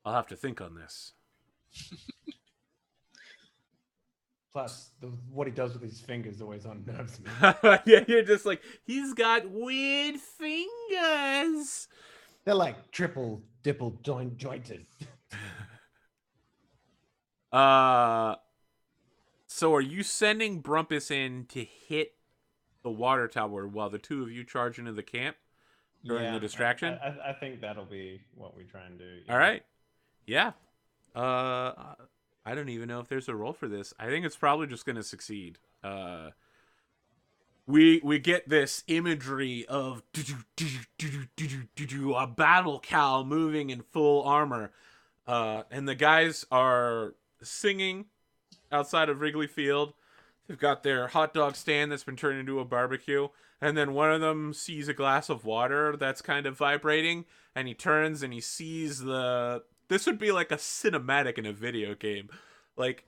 I'll have to think on this. Plus, what he does with his fingers always unnerves me. Yeah, you're just like, he's got weird fingers. They're like triple, dipple jointed. So are you sending Brumpus in to hit the water tower while the two of you charge into the camp during the distraction? I think that'll be what we try and do. Yeah. All right. Yeah. I don't even know if there's a role for this. I think it's probably just going to succeed. We get this imagery of a battle cow moving in full armor, and the guys are singing outside of Wrigley Field. They've got their hot dog stand that's been turned into a barbecue, and then one of them sees a glass of water that's kind of vibrating, and he turns and he sees the. This would be like a cinematic in a video game. Like,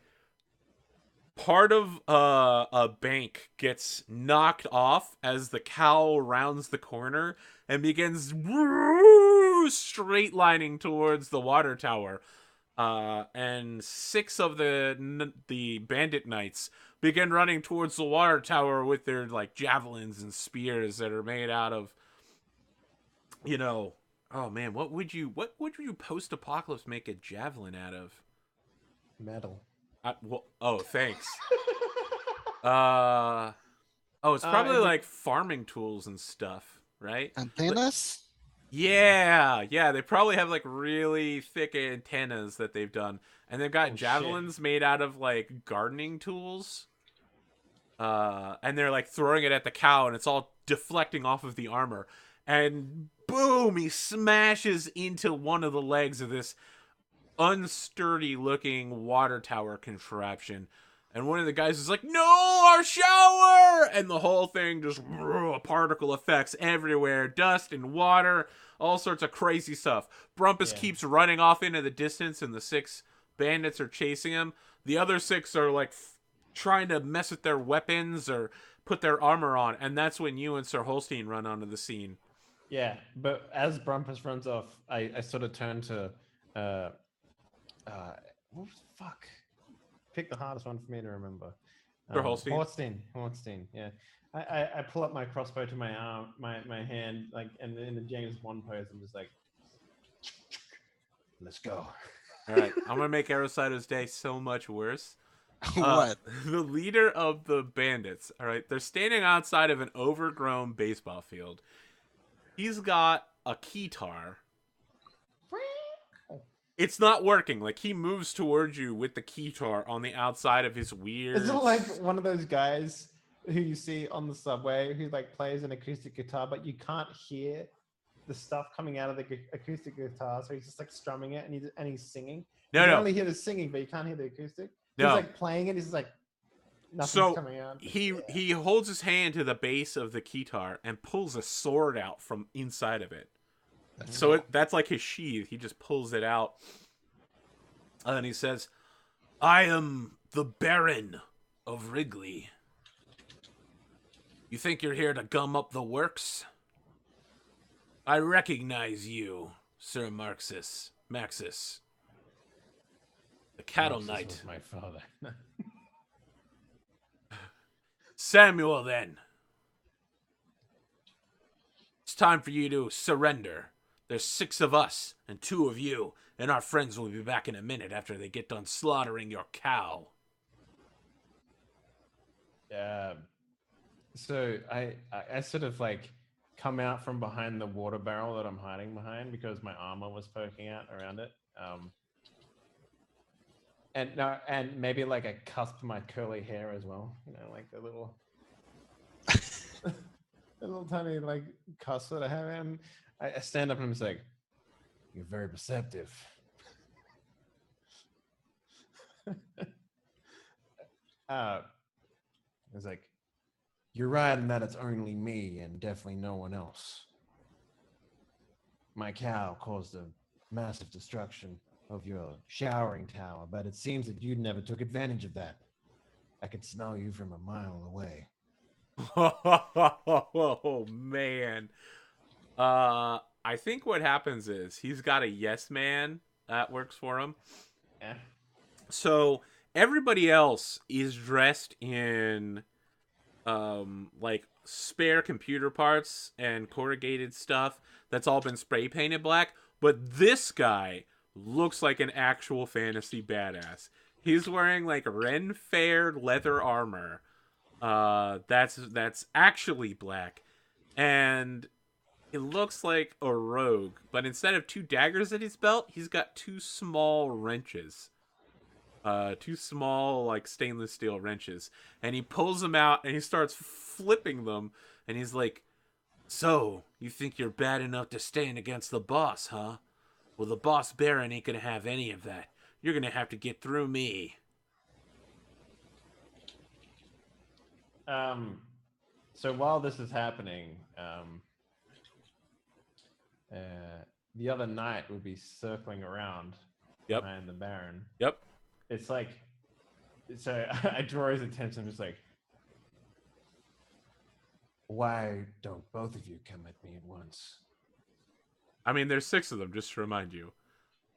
part of a bank gets knocked off as the cow rounds the corner and begins straight lining towards the water tower. And 6 of the bandit knights begin running towards the water tower with their like javelins and spears that are made out of, oh man, what would you post-apocalypse make a javelin out of? Metal. Thanks. It's probably like farming tools and stuff, right? Antennas? Yeah, they probably have like really thick antennas that they've done, and they've got javelins made out of like gardening tools. And they're like throwing it at the cow, and it's all deflecting off of the armor, and boom, he smashes into one of the legs of this unsturdy looking water tower contraption, and one of the guys is like, "No, our shower!" And the whole thing just particle effects everywhere, dust and water, all sorts of crazy stuff. Brumpus keeps running off into the distance, and the 6 bandits are chasing him. The other 6 are like trying to mess with their weapons or put their armor on, and that's when you and Sir Holstein run onto the scene. Yeah, but as Brumpus runs off, I sort of turn to fuck. Pick the hardest one for me to remember. Sir Holstein. Holstein. Yeah. I pull up my crossbow to my arm, my hand, like, and in the James Bond pose, I'm just like, let's go. All right, I'm gonna make Arrowsider's day so much worse. What? The leader of the bandits. All right, they're standing outside of an overgrown baseball field. He's got a keytar. It's not working. Like, he moves towards you with the keytar on the outside of his weird... Is it like one of those guys who you see on the subway who like plays an acoustic guitar, but you can't hear the stuff coming out of the acoustic guitar, so he's just like strumming it and he's singing? You can only hear the singing, but you can't hear the acoustic. He's like playing it, he's just like, nothing's coming out. He holds his hand to the base of the keytar and pulls a sword out from inside of it. So that's like his sheath. He just pulls it out. And he says, "I am the Baron of Wrigley. You think you're here to gum up the works? I recognize you, Sir Maxis. The Cattle Knight. Was my father. Samuel, then. It's time for you to surrender. There's 6 of us and 2 of you, and our friends will be back in a minute after they get done slaughtering your cow." So I sort of like come out from behind the water barrel that I'm hiding behind because my armor was poking out around it. And maybe like I cusp my curly hair as well, like the little the little tiny like cusp that I have, and I stand up and I'm just like, "You're very perceptive." It's like, "You're right in that it's only me and definitely no one else. My cow caused a massive destruction of your showering tower, but it seems that you never took advantage of that. I could smell you from a mile away." Oh, man. I think what happens is he's got a yes man that works for him. Yeah. So everybody else is dressed in like spare computer parts and corrugated stuff that's all been spray painted black, but this guy looks like an actual fantasy badass. He's wearing like Ren Fair leather armor that's actually black, and it looks like a rogue, but instead of 2 daggers at his belt, he's got 2 small wrenches. 2 small, like, stainless steel wrenches. And he pulls them out, and he starts flipping them, and he's like, "So, you think you're bad enough to stand against the boss, huh? Well, the boss Baron ain't gonna have any of that. You're gonna have to get through me." So while this is happening, the other knight would be circling around behind the Baron. Yep. It's like, so I draw his attention. Just like, why don't both of you come at me at once? I mean, there's 6 of them, just to remind you.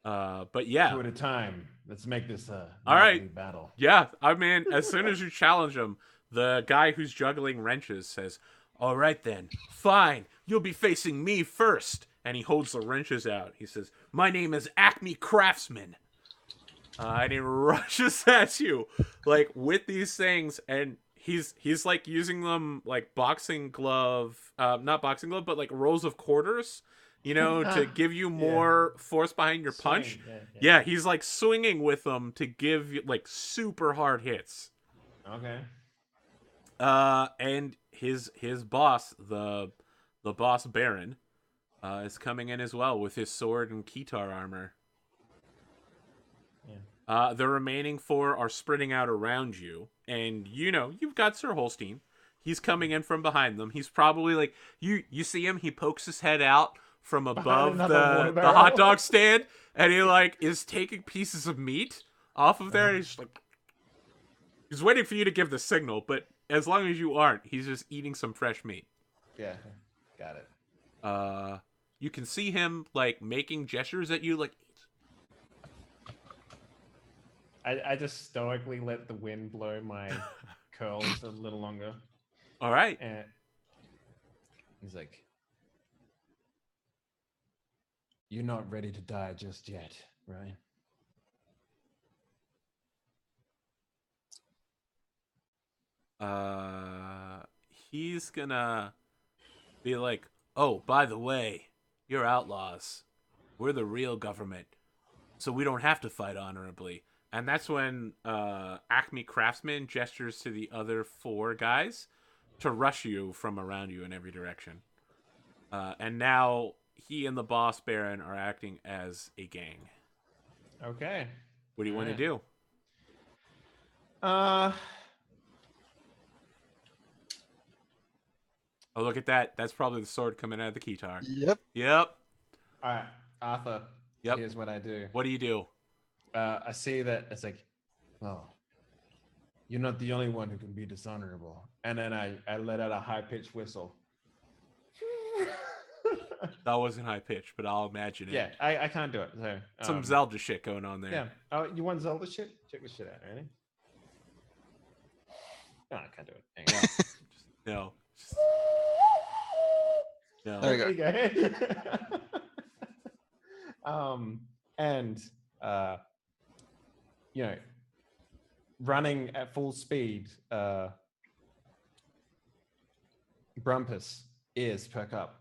But yeah. 2 at a time. Let's make this a all right battle. Yeah, I mean, as soon as you challenge him, the guy who's juggling wrenches says, "All right then, fine. You'll be facing me first." And he holds the wrenches out. He says, "My name is Acme Craftsman." And he rushes at you, like, with these things, and he's like using them like boxing glove, not boxing glove, but like rolls of quarters, you know, to give you more force behind your punch. Yeah, he's like swinging with them to give you like super hard hits. Okay. And his boss, the boss Baron, is coming in as well with his sword and Kitar armor. Yeah. The remaining 4 are spreading out around you, and you know you've got Sir Holstein. He's coming in from behind them. He's probably like you see him. He pokes his head out from above the hot dog stand, and he like is taking pieces of meat off of there. He's like, he's waiting for you to give the signal, but as long as you aren't, he's just eating some fresh meat. Yeah, got it. You can see him like making gestures at you, like. I just stoically let the wind blow my curls a little longer. All right. And he's like, "You're not ready to die just yet, right?" He's gonna be like, "Oh, by the way, you're outlaws. We're the real government, so we don't have to fight honorably." And that's when Acme Craftsman gestures to the other 4 guys to rush you from around you in every direction. And now he and the boss Baron are acting as a gang. Okay. What do you want to do? Oh, look at that. That's probably the sword coming out of the Kitar. Yep. All right, Arthur. Yep. Here's what I do. What do you do? I see that it's like, well, you're not the only one who can be dishonorable. And then I let out a high-pitched whistle. That wasn't high pitch, but I'll imagine it. Yeah, I can't do it. So some Zelda shit going on there. Yeah. Oh, you want Zelda shit? Check this shit out, ready? No, I can't do it. Hang on. No. No. There you go. And you know, running at full speed, Brumpus ears perk up,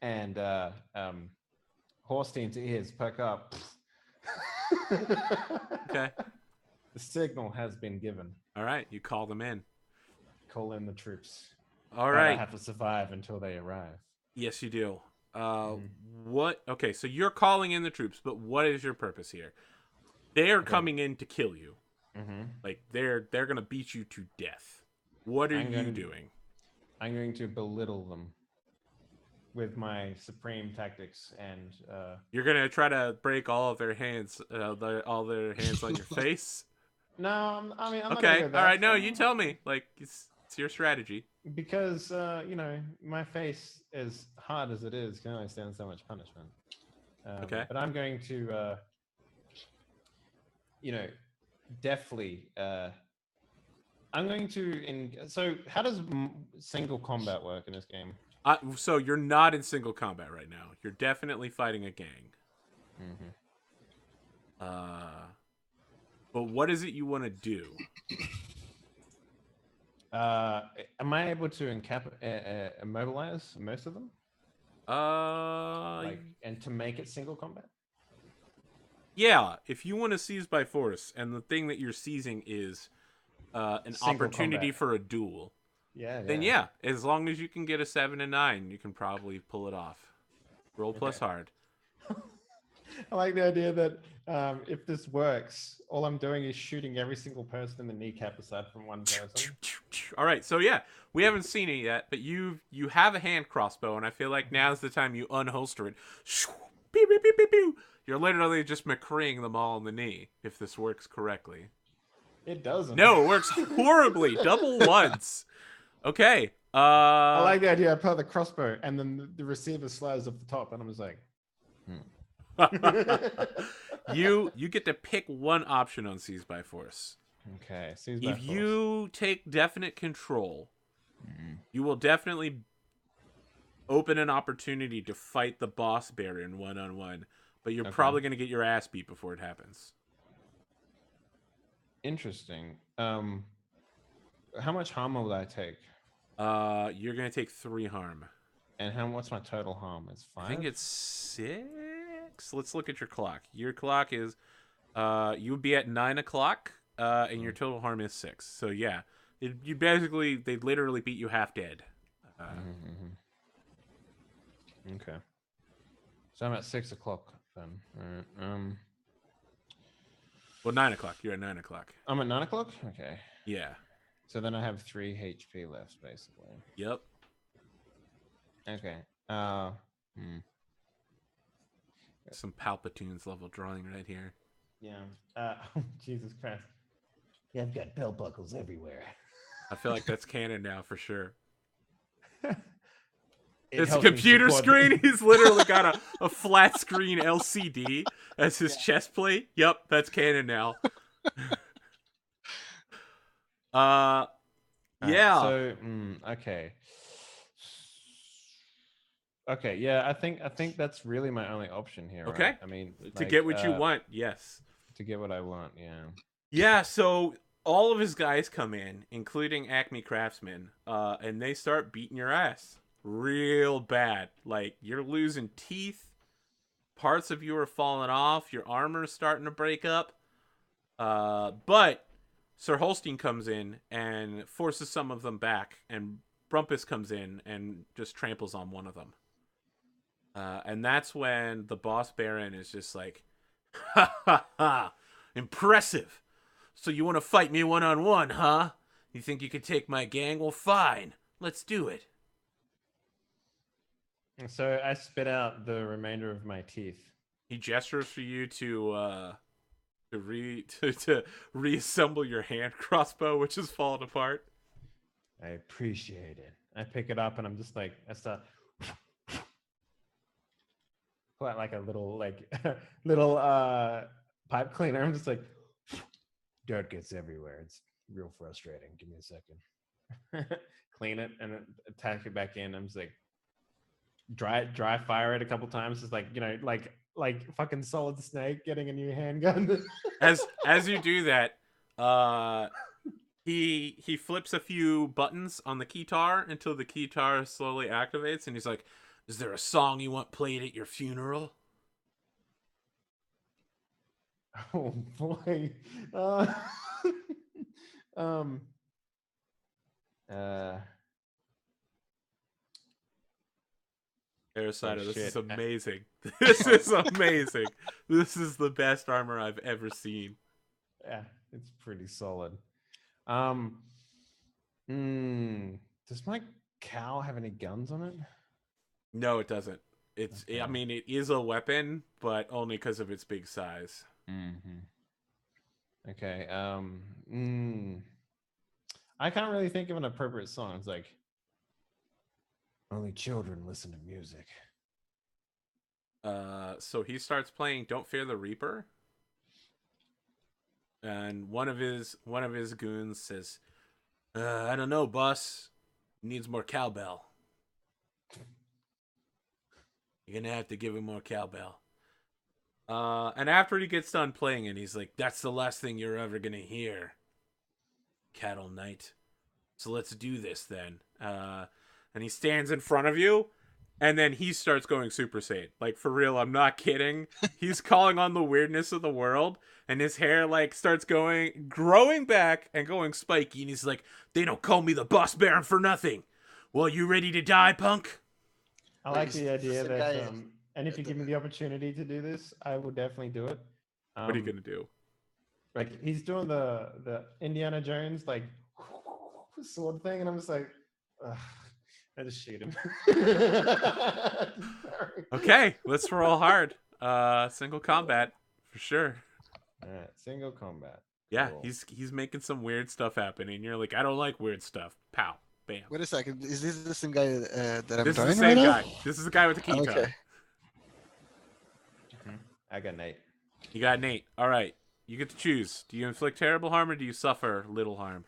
and Horstein's ears perk up. Okay. The signal has been given. All right, you call them in. Call in the troops. All right. I have to survive until they arrive. Yes, you do. What? Okay, so you're calling in the troops, but what is your purpose here? They're coming in to kill you. Like they're gonna beat you to death. What are you doing? I'm going to belittle them with my supreme tactics, and you're gonna try to break all of their hands, all their hands on your face. No, I mean, I'm okay. Not all right, no, you tell me. Like it's your strategy. Because you know, my face, as hard as it is, can only stand so much punishment. Okay. But I'm going to, you know, deftly. I'm going to. So, how does single combat work in this game? So you're not in single combat right now. You're definitely fighting a gang. But what is it you want to do? Am I able to immobilize most of them? And to make it single combat? Yeah, if you want to seize by force, and the thing that you're seizing is an Single opportunity combat. for a duel. Yeah. Then yeah, as long as you can get a 7 and 9, you can probably pull it off. Roll plus hard. I like the idea that if this works, all I'm doing is shooting every single person in the kneecap aside from one person. All right, so yeah, we haven't seen it yet, but you have a hand crossbow, and I feel like now's the time you unholster it. Pew, pew, pew, pew, pew. You're literally just McCreeing them all in the knee if this works correctly. It doesn't. No, it works horribly. Double ones. Okay. I like the idea. I put the crossbow, and then the receiver slides off the top, and I'm just like, you get to pick one option on Seize by Force. Okay. Seize by If Force. you take definite control, you will definitely open an opportunity to fight the boss Baron one-on-one, but you're probably going to get your ass beat before it happens. Interesting. How much harm will I take? You're going to take 3 harm. And what's my total harm? It's 5? I think it's 6. Let's look at your clock. Your clock is, you would be at 9 o'clock, and your total harm is 6. So yeah, you basically, they literally beat you half dead. Okay. So I'm at 6 o'clock then. All right. Well, 9 o'clock. You're at 9 o'clock. I'm at 9 o'clock? Okay. Yeah. So then I have 3 HP left, basically. Yep. Okay. Some Palpatine's level drawing right here. Yeah. Jesus Christ. Yeah, I've got belt buckles everywhere. I feel like that's canon now for sure. It It's a helps me computer support screen. He's literally got a flat screen LCD as his chest plate. Yep, that's canon now. Yeah. So okay. Okay, yeah, I think that's really my only option here. Okay. Right? I mean, To get what you want, yes. To get what I want, yeah. Yeah, so all of his guys come in, including Acme Craftsman, and they start beating your ass real bad. Like, you're losing teeth, parts of you are falling off, your armor's starting to break up. But Sir Holstein comes in and forces some of them back, and Brumpus comes in and just tramples on one of them. And that's when the boss Baron is just like, ha ha ha, impressive. So you want to fight me one-on-one, huh? You think you could take my gang? Well, fine. Let's do it. So I spit out the remainder of my teeth. He gestures for you to reassemble your hand crossbow, which is falling apart. I appreciate it. I pick it up and I'm just like, I start pull out like a little pipe cleaner. I'm just like, dirt gets everywhere. It's real frustrating. Give me a second. Clean it and attach it back in. I'm just like, dry fire it a couple times. It's like, you know, like fucking Solid Snake getting a new handgun. as you do that, he flips a few buttons on the keytar until the keytar slowly activates, and he's like, "Is there a song you want played at your funeral?" Oh boy. Parasite, this is shit. amazing. This is amazing. This is the best armor I've ever seen. Yeah, it's pretty solid. Does my cow have any guns on it? No, it doesn't. It's. Okay. I mean, it is a weapon, but only because of its big size. Okay. I can't really think of an appropriate song. It's like, only children listen to music. So he starts playing "Don't Fear the Reaper," and one of his goons says, "I don't know, boss. Needs more cowbell. You're gonna have to give him more cowbell." And after he gets done playing it, he's like, "That's the last thing you're ever gonna hear, Cattle Knight. So let's do this then." And he stands in front of you, and then he starts going Super Saiyan. Like, for real, I'm not kidding. He's calling on the weirdness of the world, and his hair, like, starts growing back and going spiky, and he's like, "They don't call me the Boss Baron for nothing. Well, you ready to die, punk?" I like the idea that And if you give me the opportunity to do this, I will definitely do it. What are you gonna do? Like he's doing the Indiana Jones like sword thing, and I'm just like, ugh, I just shoot him. Sorry. Okay, let's roll hard. Single combat for sure. All right, single combat. Yeah, Cool. he's making some weird stuff happen, and you're like, I don't like weird stuff. Pow, bam. Wait a second. Is this the same guy that I'm This is drawing the same right guy. now? This is the guy with the key Okay. I got Nate. You got Nate. All right, you get to choose. Do you inflict terrible harm or do you suffer little harm?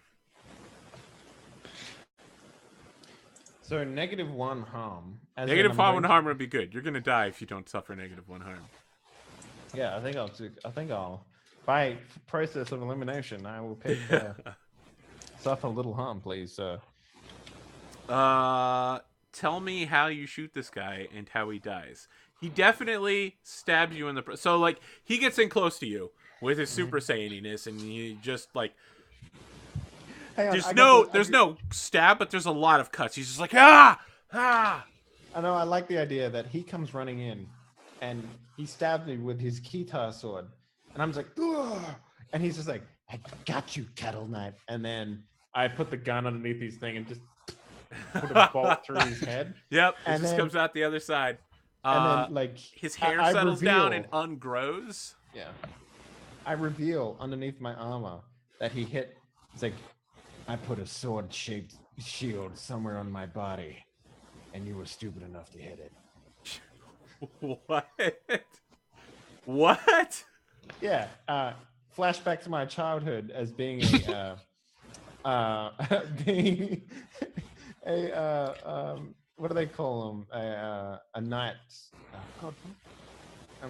So -1 harm. As in Negative I'm harm going and harm would be good. You're gonna die if you don't suffer -1 harm. Yeah, I think I'll by process of elimination, I will pick suffer little harm, please. Tell me how you shoot this guy and how he dies. He definitely stabs you in the... So, like, he gets in close to you with his Super Saiyaniness, and he just, like... Hang on, There's no stab, but there's a lot of cuts. He's just like, ah! Ah! I know, I like the idea that he comes running in, and he stabbed me with his Kitar sword. And I'm just like, ugh! And he's just like, I got you, Kettle Knight. And then I put the gun underneath his thing and just put a bolt through his head. Yep, it And just then- comes out the other side. And then, like, His hair I settles down reveal- and ungrows. Yeah. I reveal underneath my armor that he hit. It's like, I put a sword-shaped shield somewhere on my body, and you were stupid enough to hit it. What? What? Yeah. Flashback to my childhood as being being a what do they call them? A knight. God,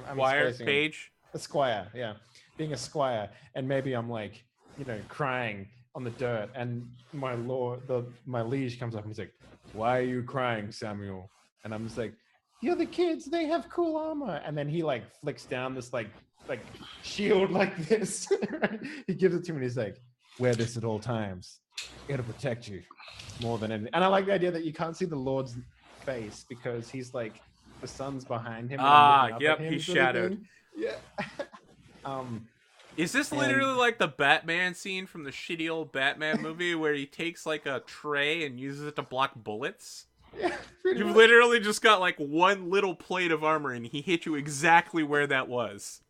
I'm Wire spacing. page. A squire, yeah, being a squire, and maybe I'm like, crying on the dirt, and my my liege comes up and he's like, "Why are you crying, Samuel?" And I'm just like, "The other kids, they have cool armor." And then he like flicks down this like shield like this. He gives it to me and he's like, "Wear this at all times. It'll protect you more than anything." And I like the idea that you can't see the Lord's face because he's like the sun's behind him. and I'm looking up Yep, at him he's sort of shadowed. thing. Yeah. Is this literally like the Batman scene from the shitty old Batman movie where he takes like a tray and uses it to block bullets? Yeah, pretty You've much. literally just got like one little plate of armor and he hit you exactly where that was.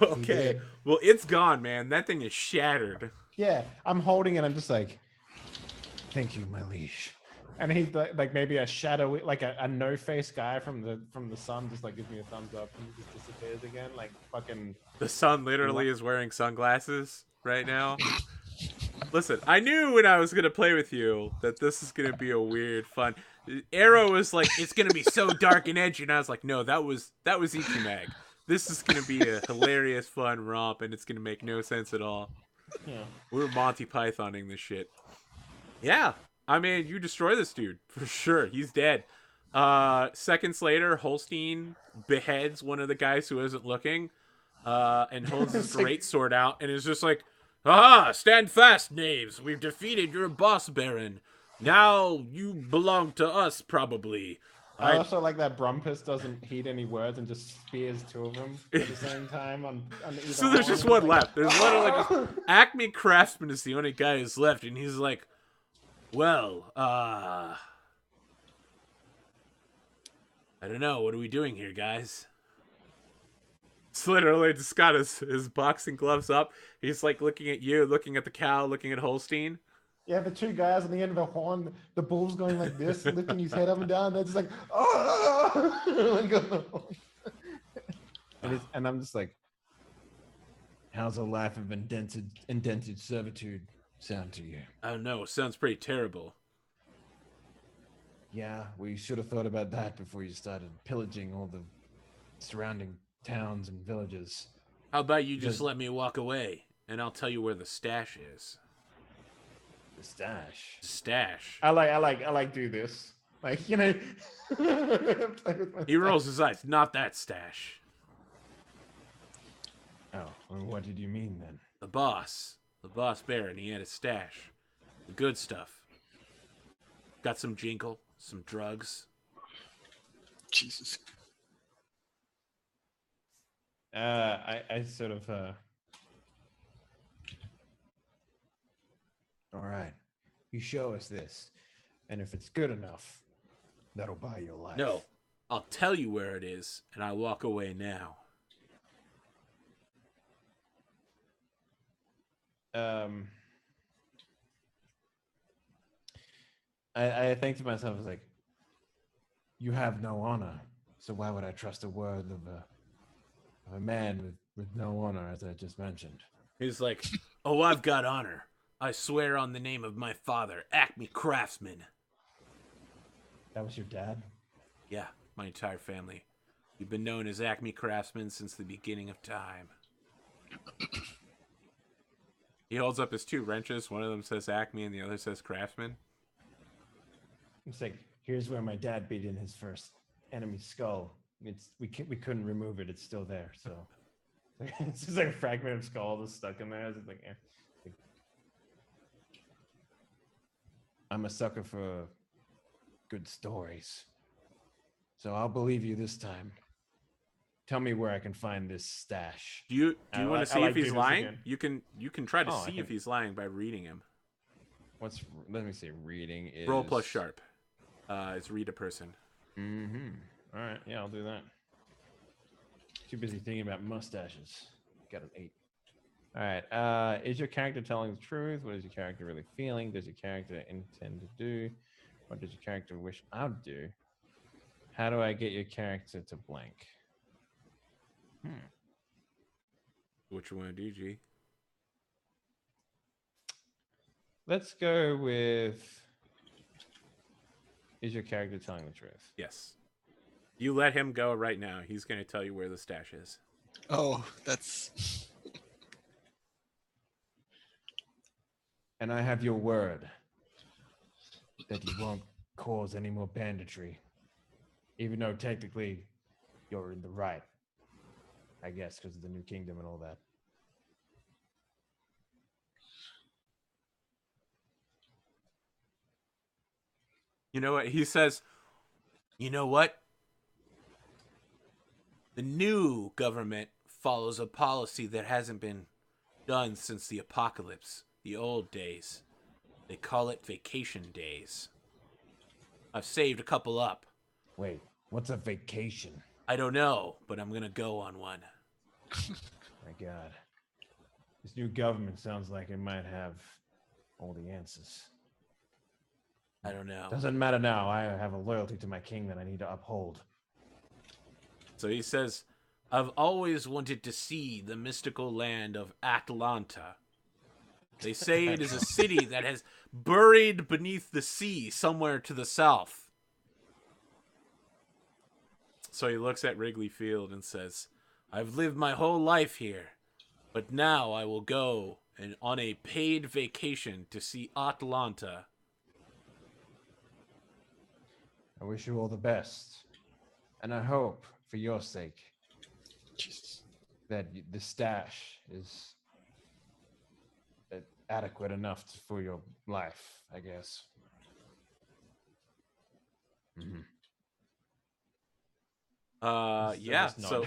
Okay. did. Well, it's gone, man. That thing is shattered. Yeah, I'm holding it. I'm just like, "Thank you, my liege." And he's like maybe a shadowy, like a no-face guy from the sun, just like gives me a thumbs up and just disappears again, like fucking. The sun literally is wearing sunglasses right now. Listen, I knew when I was going to play with you that this is going to be a weird, fun... Arrow was like, it's going to be so dark and edgy, and I was like, no, that was EPMag. This is going to be a hilarious, fun romp, and it's going to make no sense at all. Yeah. We're Monty Pythoning this shit. Yeah, I mean, you destroy this dude, for sure. He's dead. Seconds later, Holstein beheads one of the guys who isn't looking, and holds his great sword out, and is just like, "Ah, stand fast, knaves. We've defeated your boss, Baron. Now you belong to us, probably." I also like that Brumpus doesn't heed any words and just spears two of them at the same time on either So there's arm. just one Like, left. There's literally just Acme Craftsman is the only guy who's left, and he's like, "Well, I don't know. What are we doing here, guys?" It's literally just got his boxing gloves up. He's like looking at you, looking at the cow, looking at Holstein. Yeah, the two guys on the end of a horn, the bull's going like this, lifting his head up and down. They're just like, "Oh!" and I'm just like, "How's a life of indented servitude sound to you?" I don't know. Sounds pretty terrible. Yeah, we should have thought about that before you started pillaging all the surrounding towns and villages. How about you just Just- let me walk away, and I'll tell you where the stash is. The stash. Stash. I like do this. Like, play with my He rolls his eyes. Not that stash. Oh, well, what did you mean then? The boss Baron, he had a stash. The good stuff. Got some jingle, some drugs. Jesus. I sort of. All right, you show us this, and if it's good enough, that'll buy your life. No, I'll tell you where it is, and I walk away now. I think to myself, I was like, you have no honor, so why would I trust a word of a man with no honor, as I just mentioned? He's like, oh, I've got honor. I swear on the name of my father, Acme Craftsman. That was your dad? Yeah, my entire family. We've been known as Acme Craftsmen since the beginning of time. He holds up his two wrenches. One of them says Acme and the other says Craftsman. It's like, here's where my dad beat in his first enemy skull. We couldn't remove it. It's still there. So it's just like a fragment of skull that's stuck in there. It's like, I'm a sucker for good stories, so I'll believe you this time. Tell me where I can find this stash. Do you want to see if he's lying? Again. You can try to see if he's lying by reading him. Let me see. Reading is roll plus sharp. It's read a person. All right, yeah, I'll do that. Too busy thinking about mustaches. Got an 8. All right. Is your character telling the truth? What is your character really feeling? Does your character intend to do? What does your character wish I would do? How do I get your character to blank? What you want to do, G? Let's go with, is your character telling the truth? Yes. You let him go right now. He's going to tell you where the stash is. Oh, that's... And I have your word that you won't cause any more banditry. Even though technically you're in the right. I guess because of the new kingdom and all that. You know what? He says, you know what? The new government follows a policy that hasn't been done since the apocalypse, the old days. They call it vacation days. I've saved a couple up. Wait, what's a vacation? I don't know, but I'm going to go on one. My God. This new government sounds like it might have all the answers. I don't know. Doesn't matter now. I have a loyalty to my king that I need to uphold. So he says, I've always wanted to see the mystical land of Atlanta. They say it is a city that has buried beneath the sea somewhere to the south. So he looks at Wrigley Field and says, I've lived my whole life here, but now I will go and on a paid vacation to see Atlanta. I wish you all the best. And I hope, for your sake, that the stash is adequate enough for your life, I guess. Yeah, so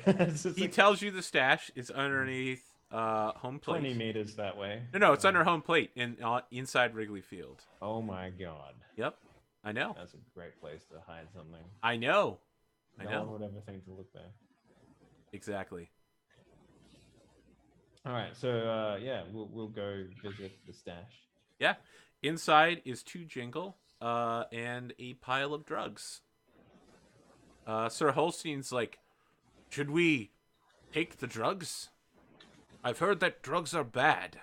he tells you the stash is underneath home plate. 20 meters that way. No, it's under home plate inside Wrigley Field. Oh my God. Yep, I know. That's a great place to hide something. I know. No one would ever think to look there. Exactly. All right, so yeah, we'll go visit the stash. Yeah, inside is 2 jingle and a pile of drugs. Sir Holstein's like, should we take the drugs? I've heard that drugs are bad.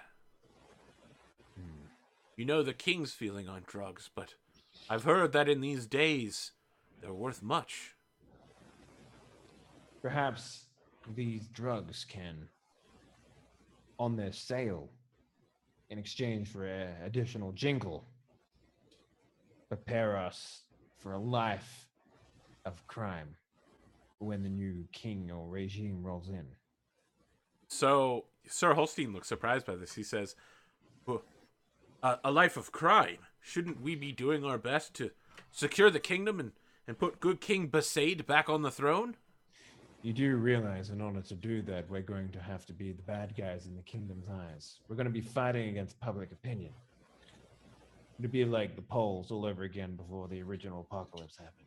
You know the king's feeling on drugs, but I've heard that in these days they're worth much. Perhaps these drugs can, on their sale, in exchange for additional jingle, prepare us for a life of crime when the new king or regime rolls in. So Sir Holstein looks surprised by this. He says, well, a life of crime? Shouldn't we be doing our best to secure the kingdom and put good King Besaid back on the throne? You do realize in order to do that, we're going to have to be the bad guys in the kingdom's eyes. We're going to be fighting against public opinion. It'd be like the polls all over again before the original apocalypse happened.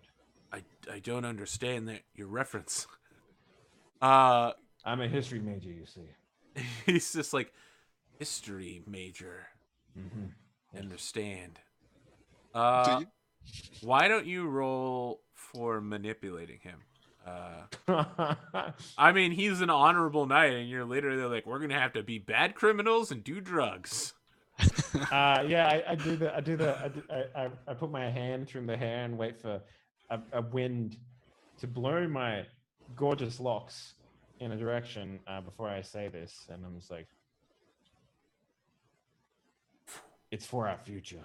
I don't understand your reference. I'm a history major, you see. He's just like, history major. Mm-hmm. Understand. Do you? Why don't you roll for manipulating him? I mean, he's an honorable knight, and you're literally like, we're gonna have to be bad criminals and do drugs. Yeah, I do that. I put my hand through the hair and wait for a wind to blow my gorgeous locks in a direction before I say this, and I'm just like, it's for our future.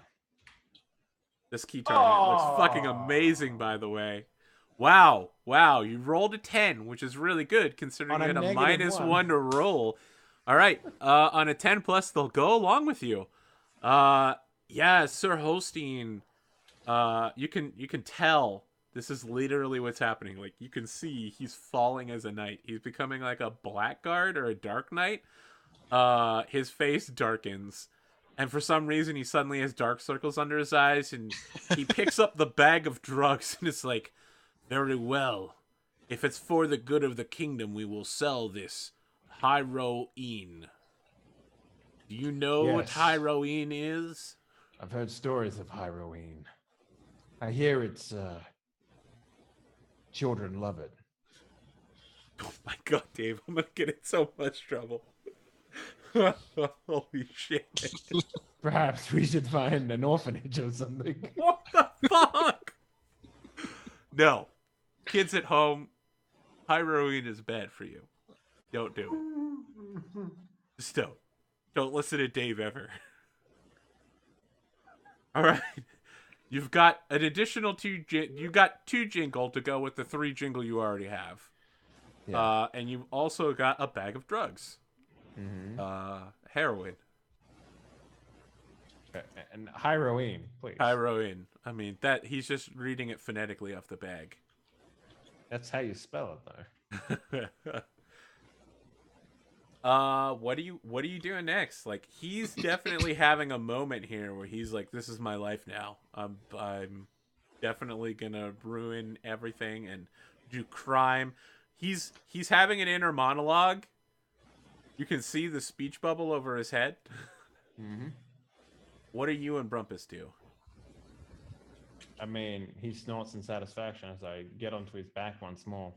This key tournament looks fucking amazing, by the way. Wow, you rolled a 10, which is really good considering you had a -1 to roll. All right, on a 10 plus, they'll go along with you. Yeah, Sir Holstein. You can tell this is literally what's happening. Like, you can see he's falling as a knight. He's becoming like a blackguard or a dark knight. His face darkens. And for some reason, he suddenly has dark circles under his eyes, and he picks up the bag of drugs, and it's like, very well. If it's for the good of the kingdom, we will sell this heroin. Do you know what heroin is? I've heard stories of heroin. I hear it's, children love it. Oh my god, Dave, I'm gonna get in so much trouble. Holy shit. Perhaps we should find an orphanage or something. What the fuck? No. Kids at home, heroin is bad for you. Don't do it. Just don't. Don't listen to Dave ever. All right. You've got an additional you got 2 jingle to go with the 3 jingle you already have. Yeah. And you've also got a bag of drugs. Mm-hmm. Heroin. And heroin, please. Heroin. I mean, that he's just reading it phonetically off the bag. That's how you spell it, though. What are you doing next? Like, he's definitely having a moment here where he's like, this is my life now. I'm definitely gonna ruin everything and do crime. He's having an inner monologue. You can see the speech bubble over his head. Mm-hmm. What do you and Brumpus do? I mean, he snorts in satisfaction as I get onto his back once more.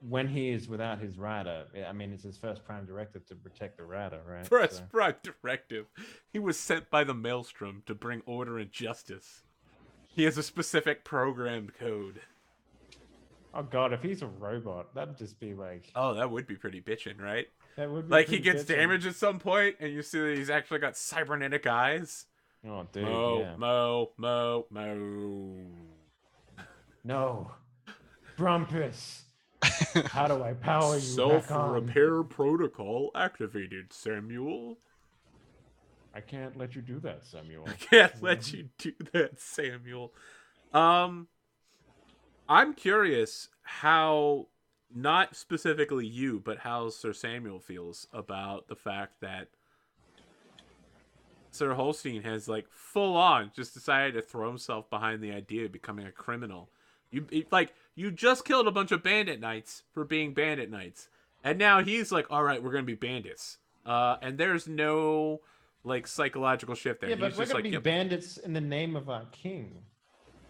When he is without his rider, I mean, it's his first prime directive to protect the rider, right? First prime directive. He was sent by the Maelstrom to bring order and justice. He has a specific programmed code. Oh god, if he's a robot, that'd just be like... Oh, that would be pretty bitchin', right? That would be like, he gets damaged at some point, and you see that he's actually got cybernetic eyes. Oh, dude, Mo. No. Brumpus. How do I power you back on? Self-repair protocol activated, Samuel. I can't let you do that, Samuel. I can't let you do that, Samuel. I'm curious how, not specifically you, but how Sir Samuel feels about the fact that Sir Holstein has, like, full on just decided to throw himself behind the idea of becoming a criminal. You just killed a bunch of bandit knights for being bandit knights. And now he's like, all right, we're going to be bandits. And there's no, like, psychological shift there. Yeah, but he's we're just going to like, be bandits in the name of our king.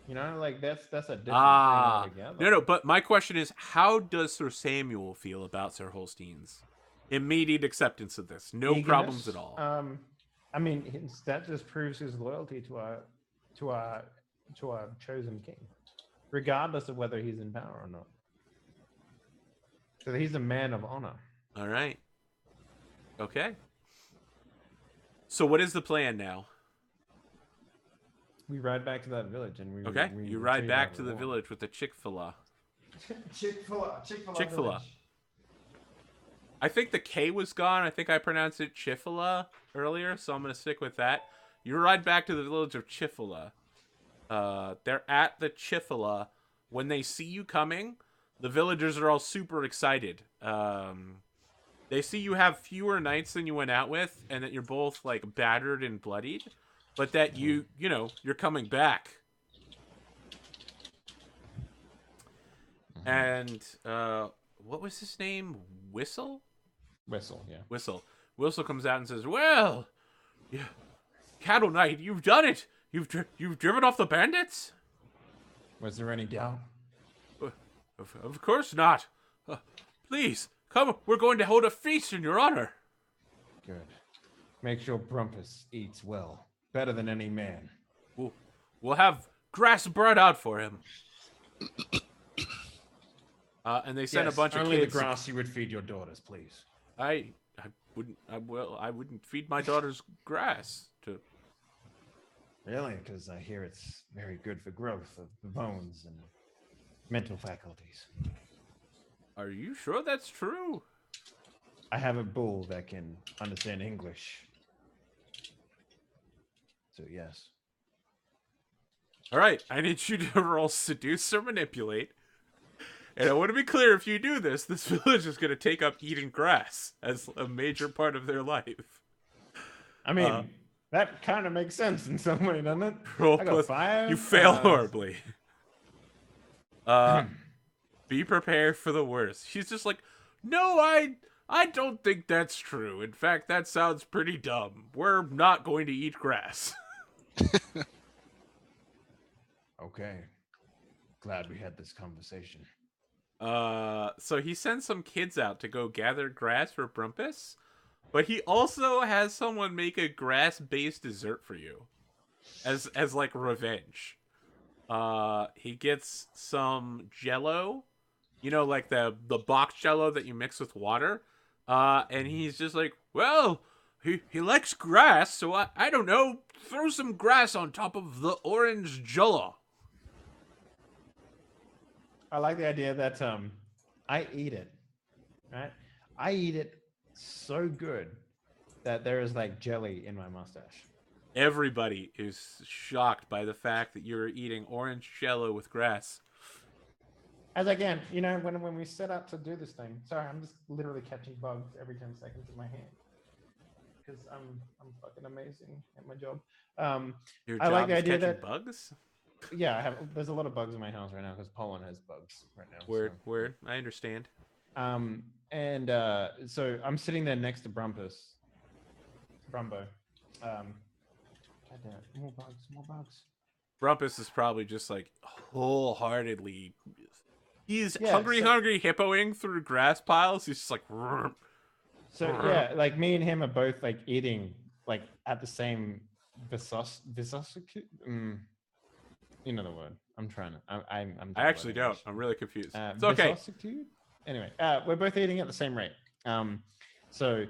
You know, like, that's a different thing altogether. No, but my question is, how does Sir Samuel feel about Sir Holstein's immediate acceptance of this? No problems at all. I mean, that just proves his loyalty to our chosen king, regardless of whether he's in power or not. So he's a man of honor. All right. Okay. So what is the plan now? We ride back to that village and you ride back to the village with the Chick-fil-A. Chick-fil-A. I think the K was gone. I think I pronounced it Chick-fil-A earlier, so I'm going to stick with that. You ride back to the village of Chick-fil-A. They're at the Chick-fil-A. When they see you coming, The villagers are all super excited. They see you have fewer knights than you went out with, and that you're both like battered and bloodied, but that you're coming back. And what was his name? Whistle. Yeah. Whistle comes out and says, "Well, yeah, Cattle Knight, you've done it. You've driven off the bandits." Was there any doubt? Of course not. Please come. We're going to hold a feast in your honor. Good. Make sure Brumpus eats well, better than any man. We'll have grass brought out for him. And they sent a bunch of only kids. the grass you would feed your daughters, please. I wouldn't feed my daughters grass. Really? Because I hear it's very good for growth of the bones and mental faculties. Are you sure that's true? I have a bull that can understand English. So yes. All right, I need you to roll seduce or manipulate. And I want to be clear, if you do this village is going to take up eating grass as a major part of their life. I mean, that kind of makes sense in some way, doesn't it? Roll I got 5. You fail horribly. Be prepared for the worst. She's just like, no, I don't think that's true. In fact, that sounds pretty dumb. We're not going to eat grass. Okay. Glad we had this conversation. So he sends some kids out to go gather grass for Brumpus, but he also has someone make a grass-based dessert for you, as like revenge. He gets some Jello, like the box Jello that you mix with water. And he's just like, well, he likes grass, so I don't know, throw some grass on top of the orange Jello. I like the idea that I eat it, right? I eat it so good that there is like jelly in my mustache. Everybody is shocked by the fact that you're eating orange Jello with grass. As again, when we set out to do this thing, sorry, I'm just literally catching bugs every 10 seconds in my hand because I'm fucking amazing at my job. Your I job like the is idea catching that bugs? Yeah, there's a lot of bugs in my house right now because Poland has bugs right now. Word. I understand. So I'm sitting there next to Brumbo. More bugs. Brumpus is probably just like wholeheartedly. He's hungry hippoing through grass piles. He's just like. So yeah, like me and him are both like eating like at the same viscosity. You know the word. I'm trying to. I actually don't. I'm really confused. It's okay. Anyway, we're both eating at the same rate. So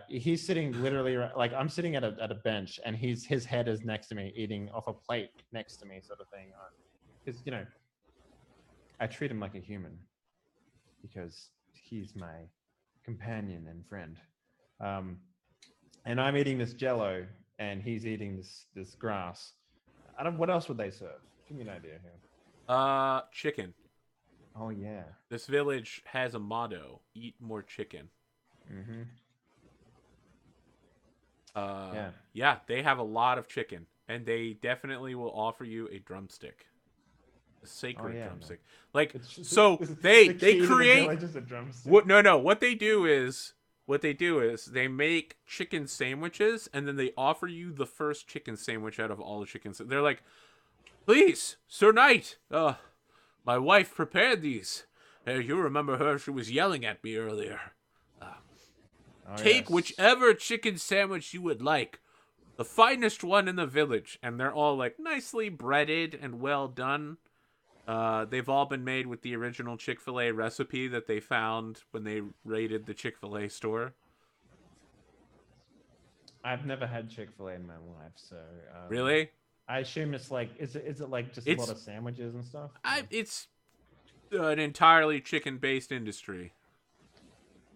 he's sitting literally like I'm sitting at a bench, and his head is next to me, eating off a plate next to me, sort of thing. Because I treat him like a human because he's my companion and friend. And I'm eating this Jello, and he's eating this grass. What else would they serve? Give me an idea here. Chicken. Oh yeah. This village has a motto: eat more chicken. Mm-hmm. Yeah, they have a lot of chicken, and they definitely will offer you a drumstick, a sacred drumstick. Man. Like, so they create. What they do is they make chicken sandwiches, and then they offer you the first chicken sandwich out of all the chickens. They're like, please, Sir Knight, my wife prepared these. You remember her? She was yelling at me earlier. Take whichever chicken sandwich you would like, the finest one in the village. And they're all like nicely breaded and well done. They've all been made with the original Chick-fil-A recipe that they found when they raided the Chick-fil-A store. I've never had Chick-fil-A in my life, so really? I assume it's like is it like just a lot of sandwiches and stuff? It's an entirely chicken-based industry.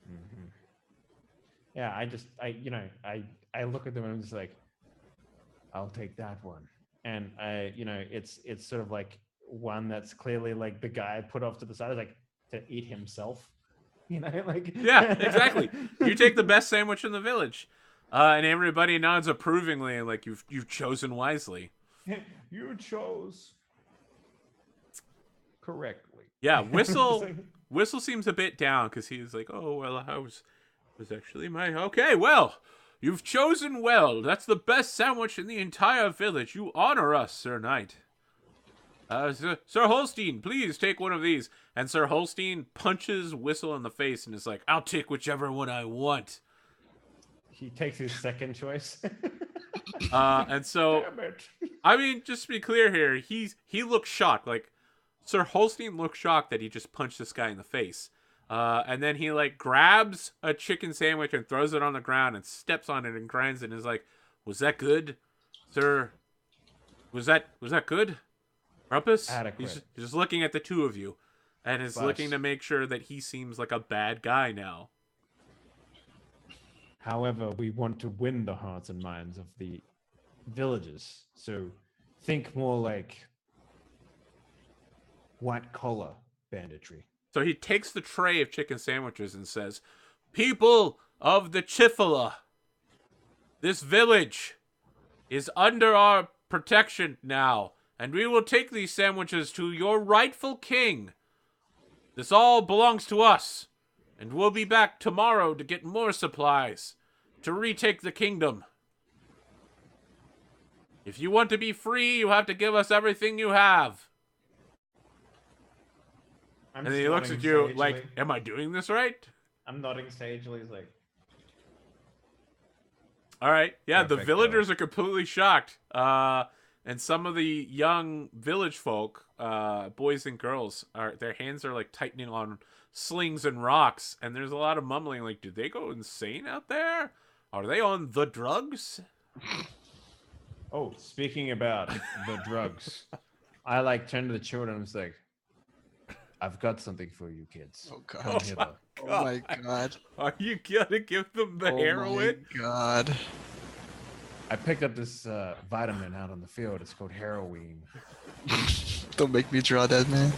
Mm-hmm. Yeah, I look at them and I'm just like, I'll take that one, and it's sort of like one that's clearly like the guy put off to the side. I was like, to eat himself. You know, like Yeah, exactly. You take the best sandwich in the village, and everybody nods approvingly, like you've chosen wisely. You chose correctly. Yeah, Whistle seems a bit down because he's like, oh well, I was actually my okay. Well, you've chosen well. That's the best sandwich in the entire village. You honor us, Sir Knight. Sir Holstein, please take one of these. And Sir Holstein punches Whistle in the face and is like, I'll take whichever one I want. He takes his second choice. And so, Damn it. I mean, just to be clear here, he looks shocked. Like, Sir Holstein looks shocked that he just punched this guy in the face. And then he, like, grabs a chicken sandwich and throws it on the ground and steps on it and grinds it and is like, was that good, sir? Was that good? Rumpus? Adequate. He's just looking at the two of you and is looking to make sure that he seems like a bad guy now. However, we want to win the hearts and minds of the villagers. So think more like white collar banditry. So he takes the tray of chicken sandwiches and says, people of the Chifala, this village is under our protection now, and we will take these sandwiches to your rightful king. This all belongs to us, and we'll be back tomorrow to get more supplies, to retake the kingdom. If you want to be free, you have to give us everything you have. And he looks at you like, am I doing this right? I'm nodding sagely. He's like, all right. Yeah, Perfect, the villagers are completely shocked. And some of the young village folk, boys and girls, their hands are like tightening on slings and rocks. And there's a lot of mumbling like, did they go insane out there? Are they on the drugs? oh, speaking about the drugs, I like turn to the children and was like, I've got something for you kids. Oh god. Come hither. Oh my god. Are you gonna give them the heroin? Oh my god. I picked up this vitamin out on the field. It's called heroin. Don't make me draw that, man.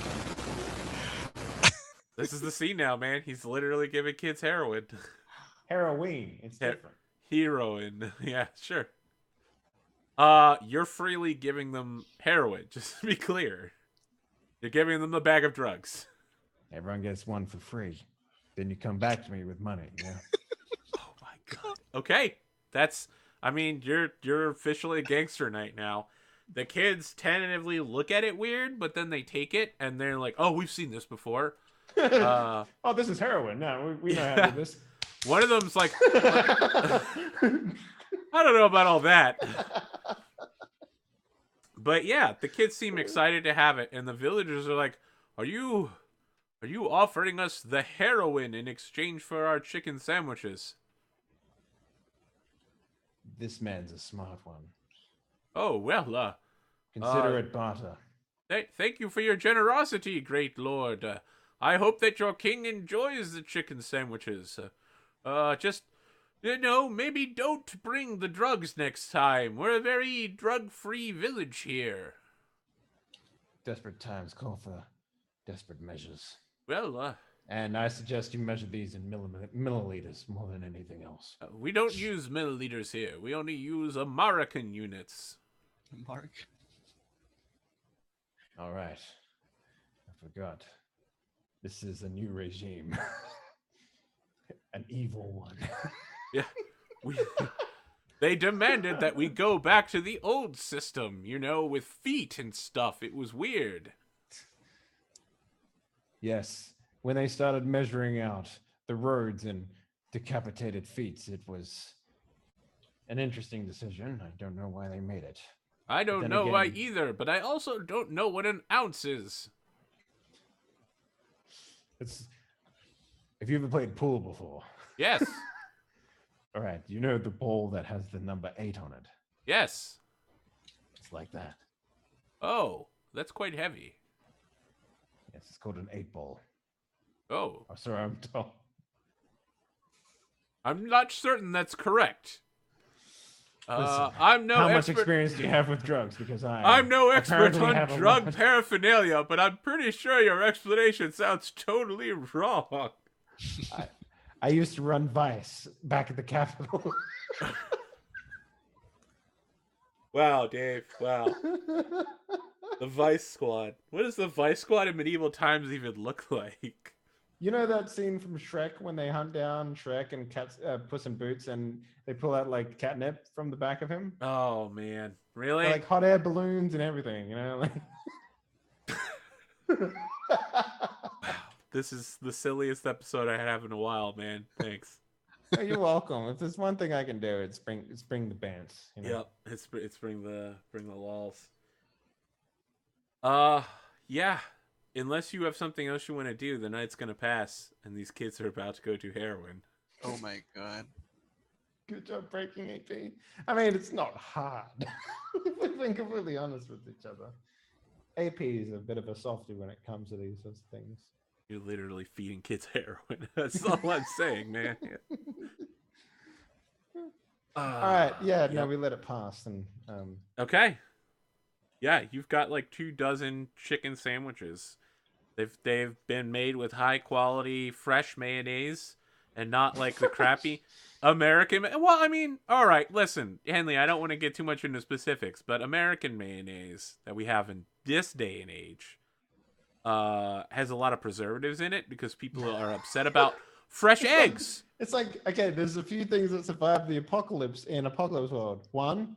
This is the scene now, man. He's literally giving kids heroin. Heroin. It's different. Heroin. Yeah, sure. You're freely giving them heroin, just to be clear. You're giving them the bag of drugs. Everyone gets one for free. Then you come back to me with money. Yeah. Oh my god. Okay. I mean, you're officially a gangster knight now. The kids tentatively look at it weird, but then they take it and they're like, oh, we've seen this before. Oh, this is heroin. No, we know how to do this. One of them's like, I don't know about all that. But yeah, the kids seem excited to have it, and the villagers are like, are you offering us the heroin in exchange for our chicken sandwiches? This man's a smart one. Oh, well, Consider it barter. Thank you for your generosity, great lord. I hope that your king enjoys the chicken sandwiches. Just, maybe don't bring the drugs next time. We're a very drug-free village here. Desperate times call for desperate measures. Well, and I suggest you measure these in milliliters more than anything else. We don't use milliliters here. We only use American units. Mark. All right. I forgot. This is a new regime. An evil one. Yeah. They demanded that we go back to the old system, with feet and stuff. It was weird. Yes. When they started measuring out the roads in decapitated feet, it was an interesting decision. I don't know why they made it. I don't know why either, but I also don't know what an ounce is. If you ever played pool before. Yes. All right. You know the ball that has the number 8 on it? Yes. It's like that. Oh, that's quite heavy. Yes, it's called an 8 ball. Oh. Oh, sorry, I'm tall. I'm not certain that's correct. I'm no How much expert. experience do you have with drugs? Because I'm no expert apparently on have a drug lot. paraphernalia, but I'm pretty sure your explanation sounds totally wrong. I used to run Vice back at the Capitol. Wow, Dave. Wow. The Vice Squad. What does the Vice Squad in medieval times even look like? You know that scene from Shrek when they hunt down Shrek and Puss in Boots, and they pull out like catnip from the back of him? Oh man, really? They're, like hot air balloons and everything, you know? Like... This is the silliest episode I have in a while, man. Thanks. Oh, you're welcome. If there's one thing I can do, it's bring the bands. You know? Yep, it's bring the lols. Yeah. Unless you have something else you want to do, the night's gonna pass, and these kids are about to go do heroin. Oh my god. Good job breaking AP. I mean, it's not hard. If we've been completely honest with each other. AP is a bit of a softie when it comes to these sorts of things. You're literally feeding kids heroin. That's all I'm saying, man. All right, yeah, yep. no, we let it pass, and okay. Yeah, you've got like 24 chicken sandwiches. They've been made with high quality fresh mayonnaise and not like the crappy American. Well, I mean, all right, listen, Henley, I don't want to get too much into specifics, but American mayonnaise that we have in this day and age has a lot of preservatives in it because people are upset about fresh eggs. It's like, okay, there's a few things that survived the apocalypse in Apocalypse World. 1,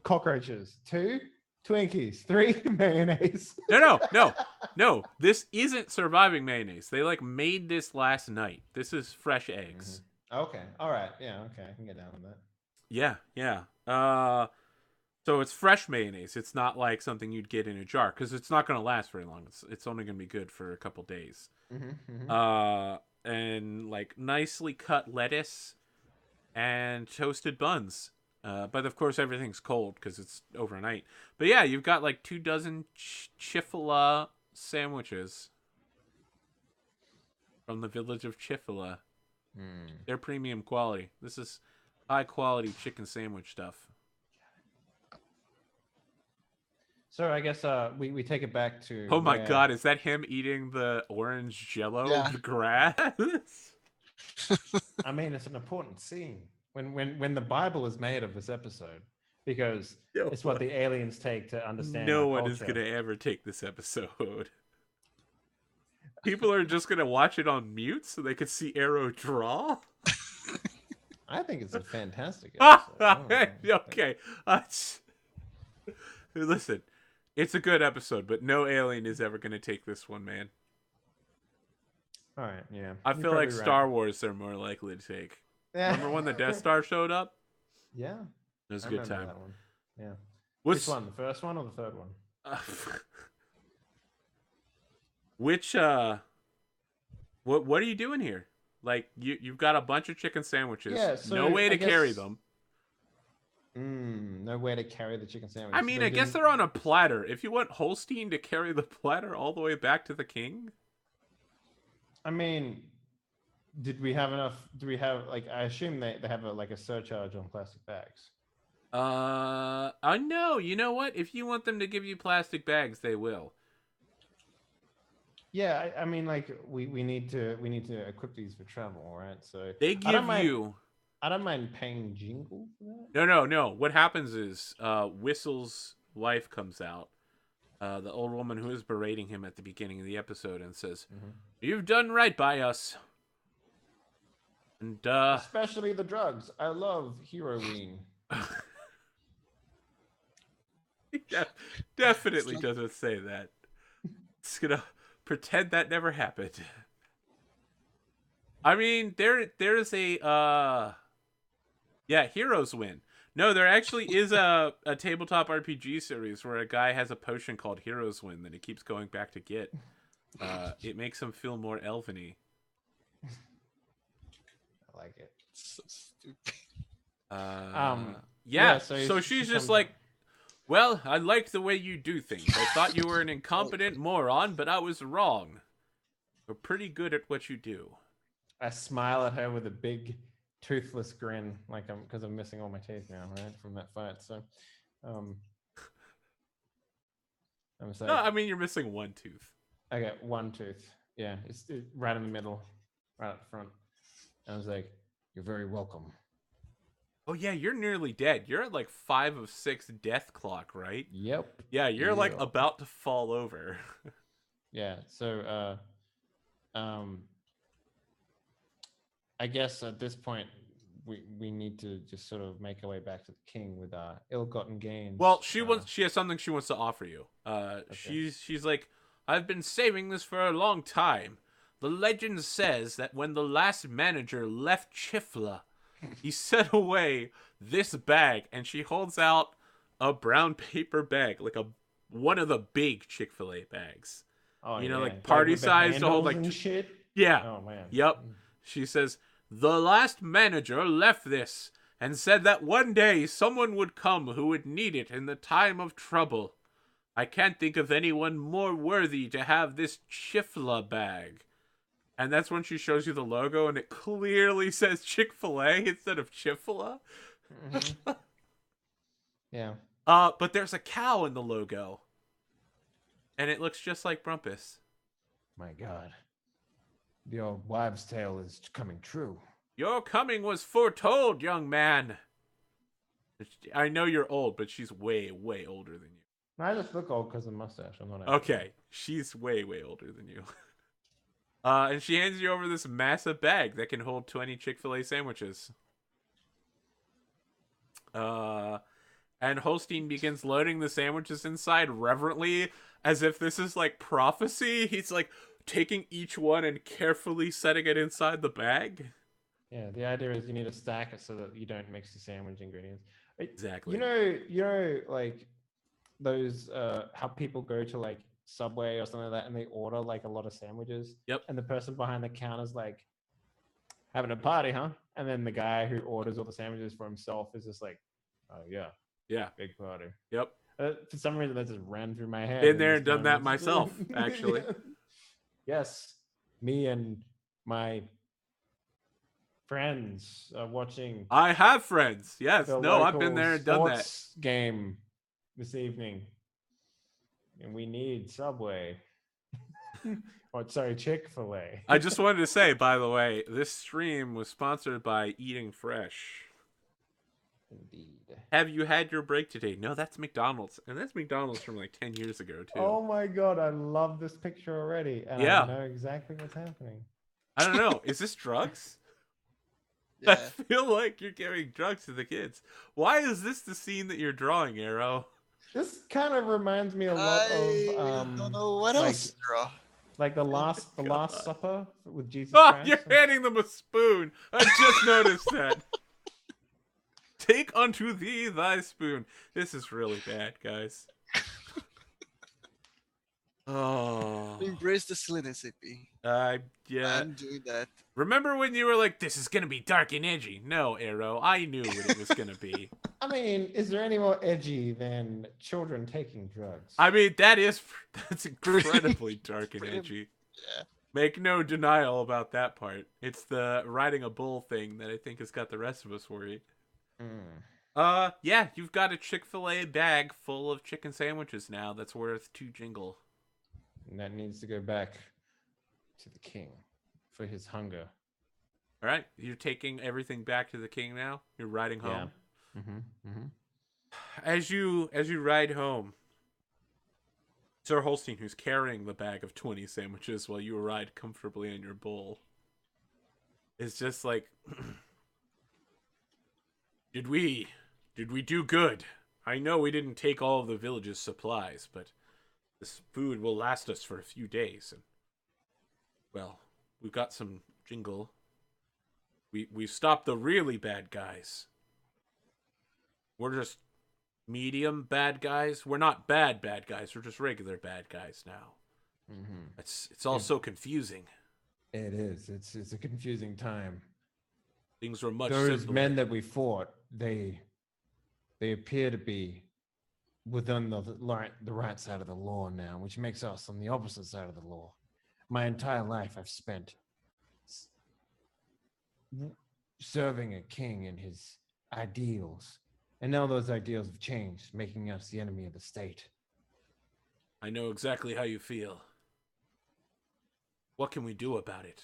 cockroaches. 2, Twinkies. 3, mayonnaise. No. This isn't surviving mayonnaise. They like made this last night. This is fresh eggs. Mm-hmm. Okay. All right. Yeah. Okay. I can get down with that. Yeah. So it's fresh mayonnaise. It's not like something you'd get in a jar because it's not going to last very long. It's only going to be good for a couple days. And like nicely cut lettuce and toasted buns. But of course everything's cold because it's overnight. But yeah, you've got like 24 Chifala sandwiches from the village of Chifala. They're premium quality. This is high quality chicken sandwich stuff. So I guess we take it back to. Oh my god, is that him eating the orange jello Yeah. the grass? I mean, it's an important scene when the Bible is made of this episode because it's what the aliens take to understand. No one is gonna ever take this episode. People are just gonna watch it on mute so they could see Arrow draw. I think it's a fantastic episode. Okay. Listen, it's a good episode, but no alien is ever going to take this one, man. All right, yeah. I feel like Star Wars they're more likely to take. Yeah. Remember when the Death Star showed up? Yeah. It was a good time. That one. Yeah. Which one? The first one or the third one? What are you doing here? Like you've got a bunch of chicken sandwiches. Yeah, so no way to I guess... carry them. No way to carry the chicken sandwich. I mean, I guess they're on a platter. If you want Holstein to carry the platter all the way back to the king. I mean, did we have enough? Do we have like? I assume they have a surcharge on plastic bags. No. You know what? If you want them to give you plastic bags, they will. Yeah, I mean, like we need to equip these for travel, right? So they give you. I don't mind paying Jingle for that. No. What happens is Whistle's wife comes out, the old woman who is berating him at the beginning of the episode, and says, "You've done right by us." And especially the drugs. I love heroine. Definitely doesn't say that. It's gonna pretend that never happened. I mean, there's a heroes win. No, there actually is a tabletop RPG series where a guy has a potion called Heroes Win that he keeps going back to get. It makes him feel more elven-y. I like it. So stupid. So she's just like, well, I like the way you do things. I thought you were an incompetent moron, but I was wrong. You're pretty good at what you do. I smile at her with a big toothless grin, like because I'm missing all my teeth now, right, from that fight. So, I'm just No, like, I mean you're missing one tooth. I got one tooth. Yeah, it's right in the middle, right up front. And I was like, "You're very welcome." Oh yeah, you're nearly dead. You're at like 5 of 6 death clock, right? Yep. Yeah, you're like Yep. about to fall over. Yeah. So, I guess at this point we need to just sort of make our way back to the king with our ill-gotten gains. Well, she has something she wants to offer you. She's like, I've been saving this for a long time. The legend says that when the last manager left Chifla, he set away this bag, and she holds out a brown paper bag, like one of the big Chick-fil-A bags. Oh, You know, yeah. like party with the size to hold handles like and shit. yeah. Oh man. Yep. She says, the last manager left this and said that one day someone would come who would need it in the time of trouble. I can't think of anyone more worthy to have this Chifla bag. And that's when she shows you the logo, and it clearly says Chick-fil-A instead of Chifla. Mm-hmm. Yeah. But there's a cow in the logo. And it looks just like Brumpus. My God. The old wives' tale is coming true. Your coming was foretold, young man. I know you're old, but she's way, way older than you. I just look old because of the mustache. I'm not. Okay, she's way, way older than you. And she hands you over this massive bag that can hold 20 Chick-fil-A sandwiches. And Holstein begins loading the sandwiches inside reverently, as if this is like prophecy. He's like taking each one and carefully setting it inside the bag. Yeah, the idea is you need to stack it so that you don't mix the sandwich ingredients. Exactly. You know, like those how people go to like Subway or something like that and they order like a lot of sandwiches. Yep. And the person behind the counter's like having a party, huh? And then the guy who orders all the sandwiches for himself is just like, oh yeah, big party. Yep. For some reason that just ran through my head. Been there and done that myself, actually. Yes, me and my friends are watching. I have friends. Yes. No, I've been there and done that. Game this evening, and we need Subway. Oh, sorry, Chick-fil-A. I just wanted to say, by the way, this stream was sponsored by Eating Fresh. Indeed. Have you had your break today? No, that's McDonald's. And that's McDonald's from like 10 years ago, too. Oh my God, I love this picture already. And yeah. I know exactly what's happening. I don't know. Is this drugs? Yeah. I feel like you're giving drugs to the kids. Why is this the scene that you're drawing, Arrow? This kind of reminds me a lot I of don't know what like, else to draw. like the Last Supper with Jesus Oh, Christ. you're handing them a spoon. I just noticed that. Take unto thee thy spoon. This is really bad, guys. Oh. Embrace the silliness, AP. Yeah. I'm doing that. Remember when you were like, this is going to be dark and edgy? No, Arrow. I knew what it was going to be. I mean, is there any more edgy than children taking drugs? I mean, that's incredibly dark and edgy. Yeah. Make no denial about that part. It's the riding a bull thing that I think has got the rest of us worried. Yeah, you've got a Chick-fil-A bag full of chicken sandwiches now that's worth 2 jingle. And that needs to go back to the king for his hunger. All right, you're taking everything back to the king now? You're riding home? Yeah. Mm-hmm. As you ride home, Sir Holstein, who's carrying the bag of 20 sandwiches while you ride comfortably in your bull, is just like, Did we do good? I know we didn't take all of the village's supplies, but this food will last us for a few days. And, well, we've got some jingle. We've stopped the really bad guys. We're just medium bad guys. We're not bad guys. We're just regular bad guys now. Mm-hmm. It's all so confusing. It is. It's a confusing time. Things were much Those simpler. men that we fought, they appear to be within the right side of the law now, which makes us on the opposite side of the law. My entire life I've spent serving a king and his ideals. And now those ideals have changed, making us the enemy of the state. I know exactly how you feel. What can we do about it?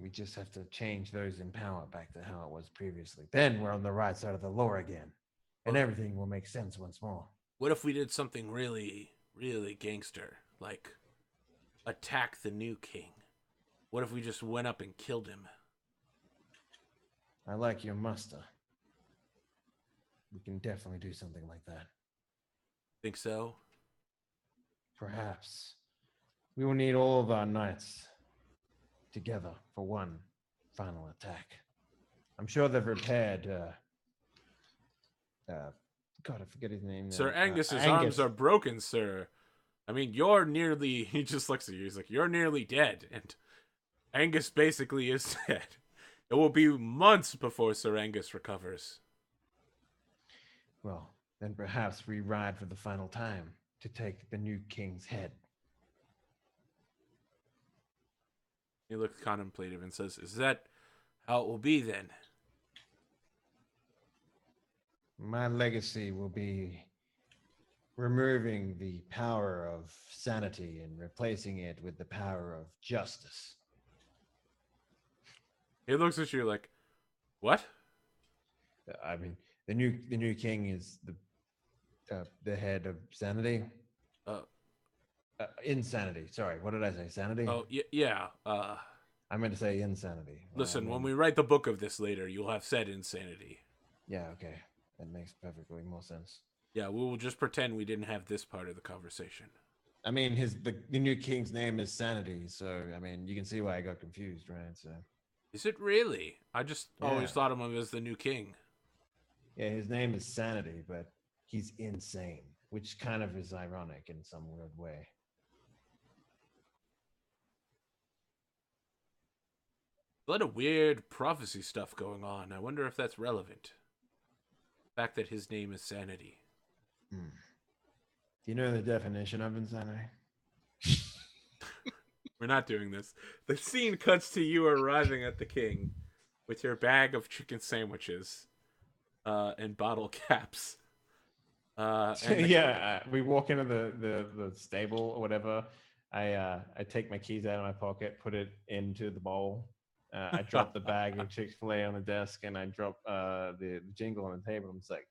We just have to change those in power back to how it was previously. Then we're on the right side of the law again. And everything will make sense once more. What if we did something really, really gangster? Like, attack the new king? What if we just went up and killed him? I like your muster. We can definitely do something like that. Think so? Perhaps. We will need all of our knights together for one final attack. I'm sure they've repaired. God, I forget his name now. Sir Angus's arms are broken, sir. I mean, you're nearly. He just looks at you. He's like, "You're nearly dead," and Angus basically is dead. It will be months before Sir Angus recovers. Well, then perhaps we ride for the final time to take the new king's head. He looks contemplative and says, "Is that how it will be then?" My legacy will be removing the power of sanity and replacing it with the power of justice. He looks at you like, "What?" I mean, the new king is the head of sanity. Insanity. Sorry, what did I say? Sanity? Oh, yeah. I meant to say insanity. Listen, when we write the book of this later, you'll have said insanity. Yeah, okay. That makes perfectly more sense. Yeah, we will just pretend we didn't have this part of the conversation. I mean, the new king's name is Sanity, so, I mean, you can see why I got confused, right? So. Is it really? I just always thought of him as the new king. Yeah, his name is Sanity, but he's insane, which kind of is ironic in some weird way. A lot of weird prophecy stuff going on. I wonder if that's relevant. The fact that his name is Sanity. Do you know the definition of insanity? We're not doing this. The scene cuts to you arriving at the king with your bag of chicken sandwiches and bottle caps. We walk into the stable or whatever. I take my keys out of my pocket, put it into the bowl. I drop the bag of Chick-fil-A on the desk, and I drop the jingle on the table. I'm just like,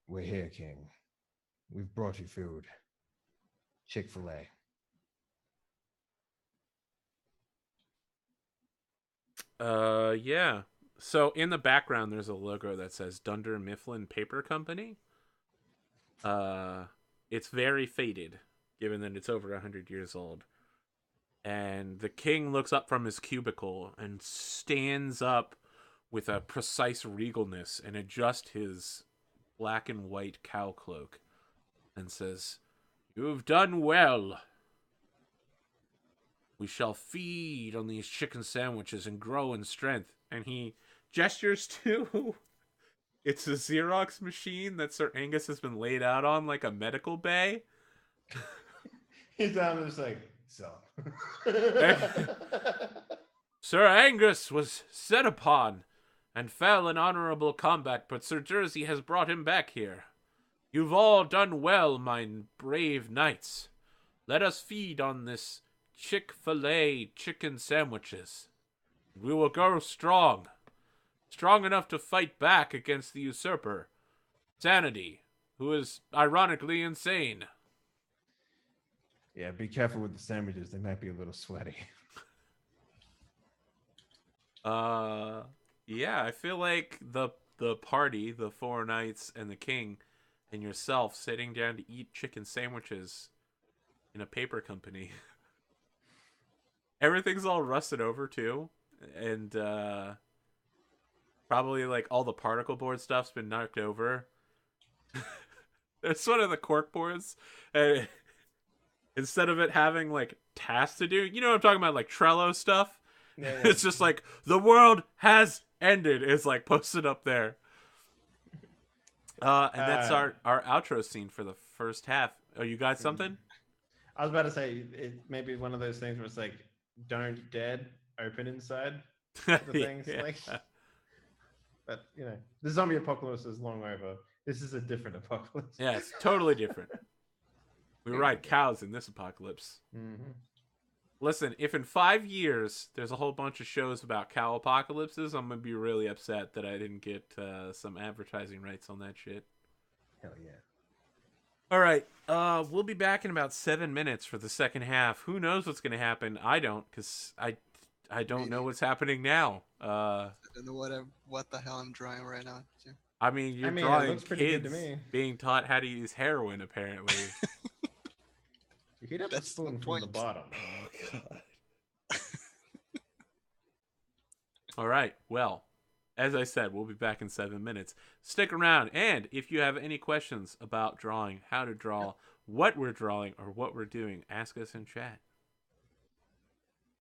we're here, King. We've brought you food. Chick-fil-A. Yeah. So in the background, there's a logo that says Dunder Mifflin Paper Company. It's very faded, given that it's over 100 years old. And the king looks up from his cubicle and stands up with a precise regalness and adjusts his black and white cow cloak and says, "You've done well. We shall feed on these chicken sandwiches and grow in strength." And he gestures to it's a Xerox machine that Sir Angus has been laid out on like a medical bay. He's down just like, so. Sir Angus was set upon and fell in honorable combat, but Sir Jersey has brought him back here. You've all done well, mine brave knights. Let us feed on this Chick-fil-A chicken sandwiches. We will grow strong. Strong enough to fight back against the usurper, Sanity, who is ironically insane. Yeah, be careful with the sandwiches. They might be a little sweaty. Yeah, I feel like the party, the four knights and the king and yourself sitting down to eat chicken sandwiches in a paper company. Everything's all rusted over too, and probably like all the particle board stuff's been knocked over. There's one of the cork boards, and instead of it having like tasks to do, you know what I'm talking about, like Trello stuff. Yeah. It's just like, the world has ended. It's like posted up there. And that's our outro scene for the first half. Oh, you got something? I was about to say, it may be one of those things where it's like, don't dead open inside the things. Yeah. Like, but you know, the zombie apocalypse is long over. This is a different apocalypse. Yeah, it's totally different. We ride cows in this apocalypse. Mm-hmm. Listen, if in 5 years there's a whole bunch of shows about cow apocalypses, I'm gonna be really upset that I didn't get some advertising rights on that shit. Hell yeah. All right, we'll be back in about 7 minutes for the second half. Who knows what's gonna happen? I don't, because I don't know what's happening now. I don't know what the hell I'm drawing right now. Too. I mean, you're it drawing looks pretty good to kids me. being taught how to use heroin, apparently. You heat up the That's the spoon from point. the bottom. Oh, God. All right, well, as I said, we'll be back in 7 minutes. Stick around, and if you have any questions about drawing, how to draw, what we're drawing, or what we're doing, ask us in chat.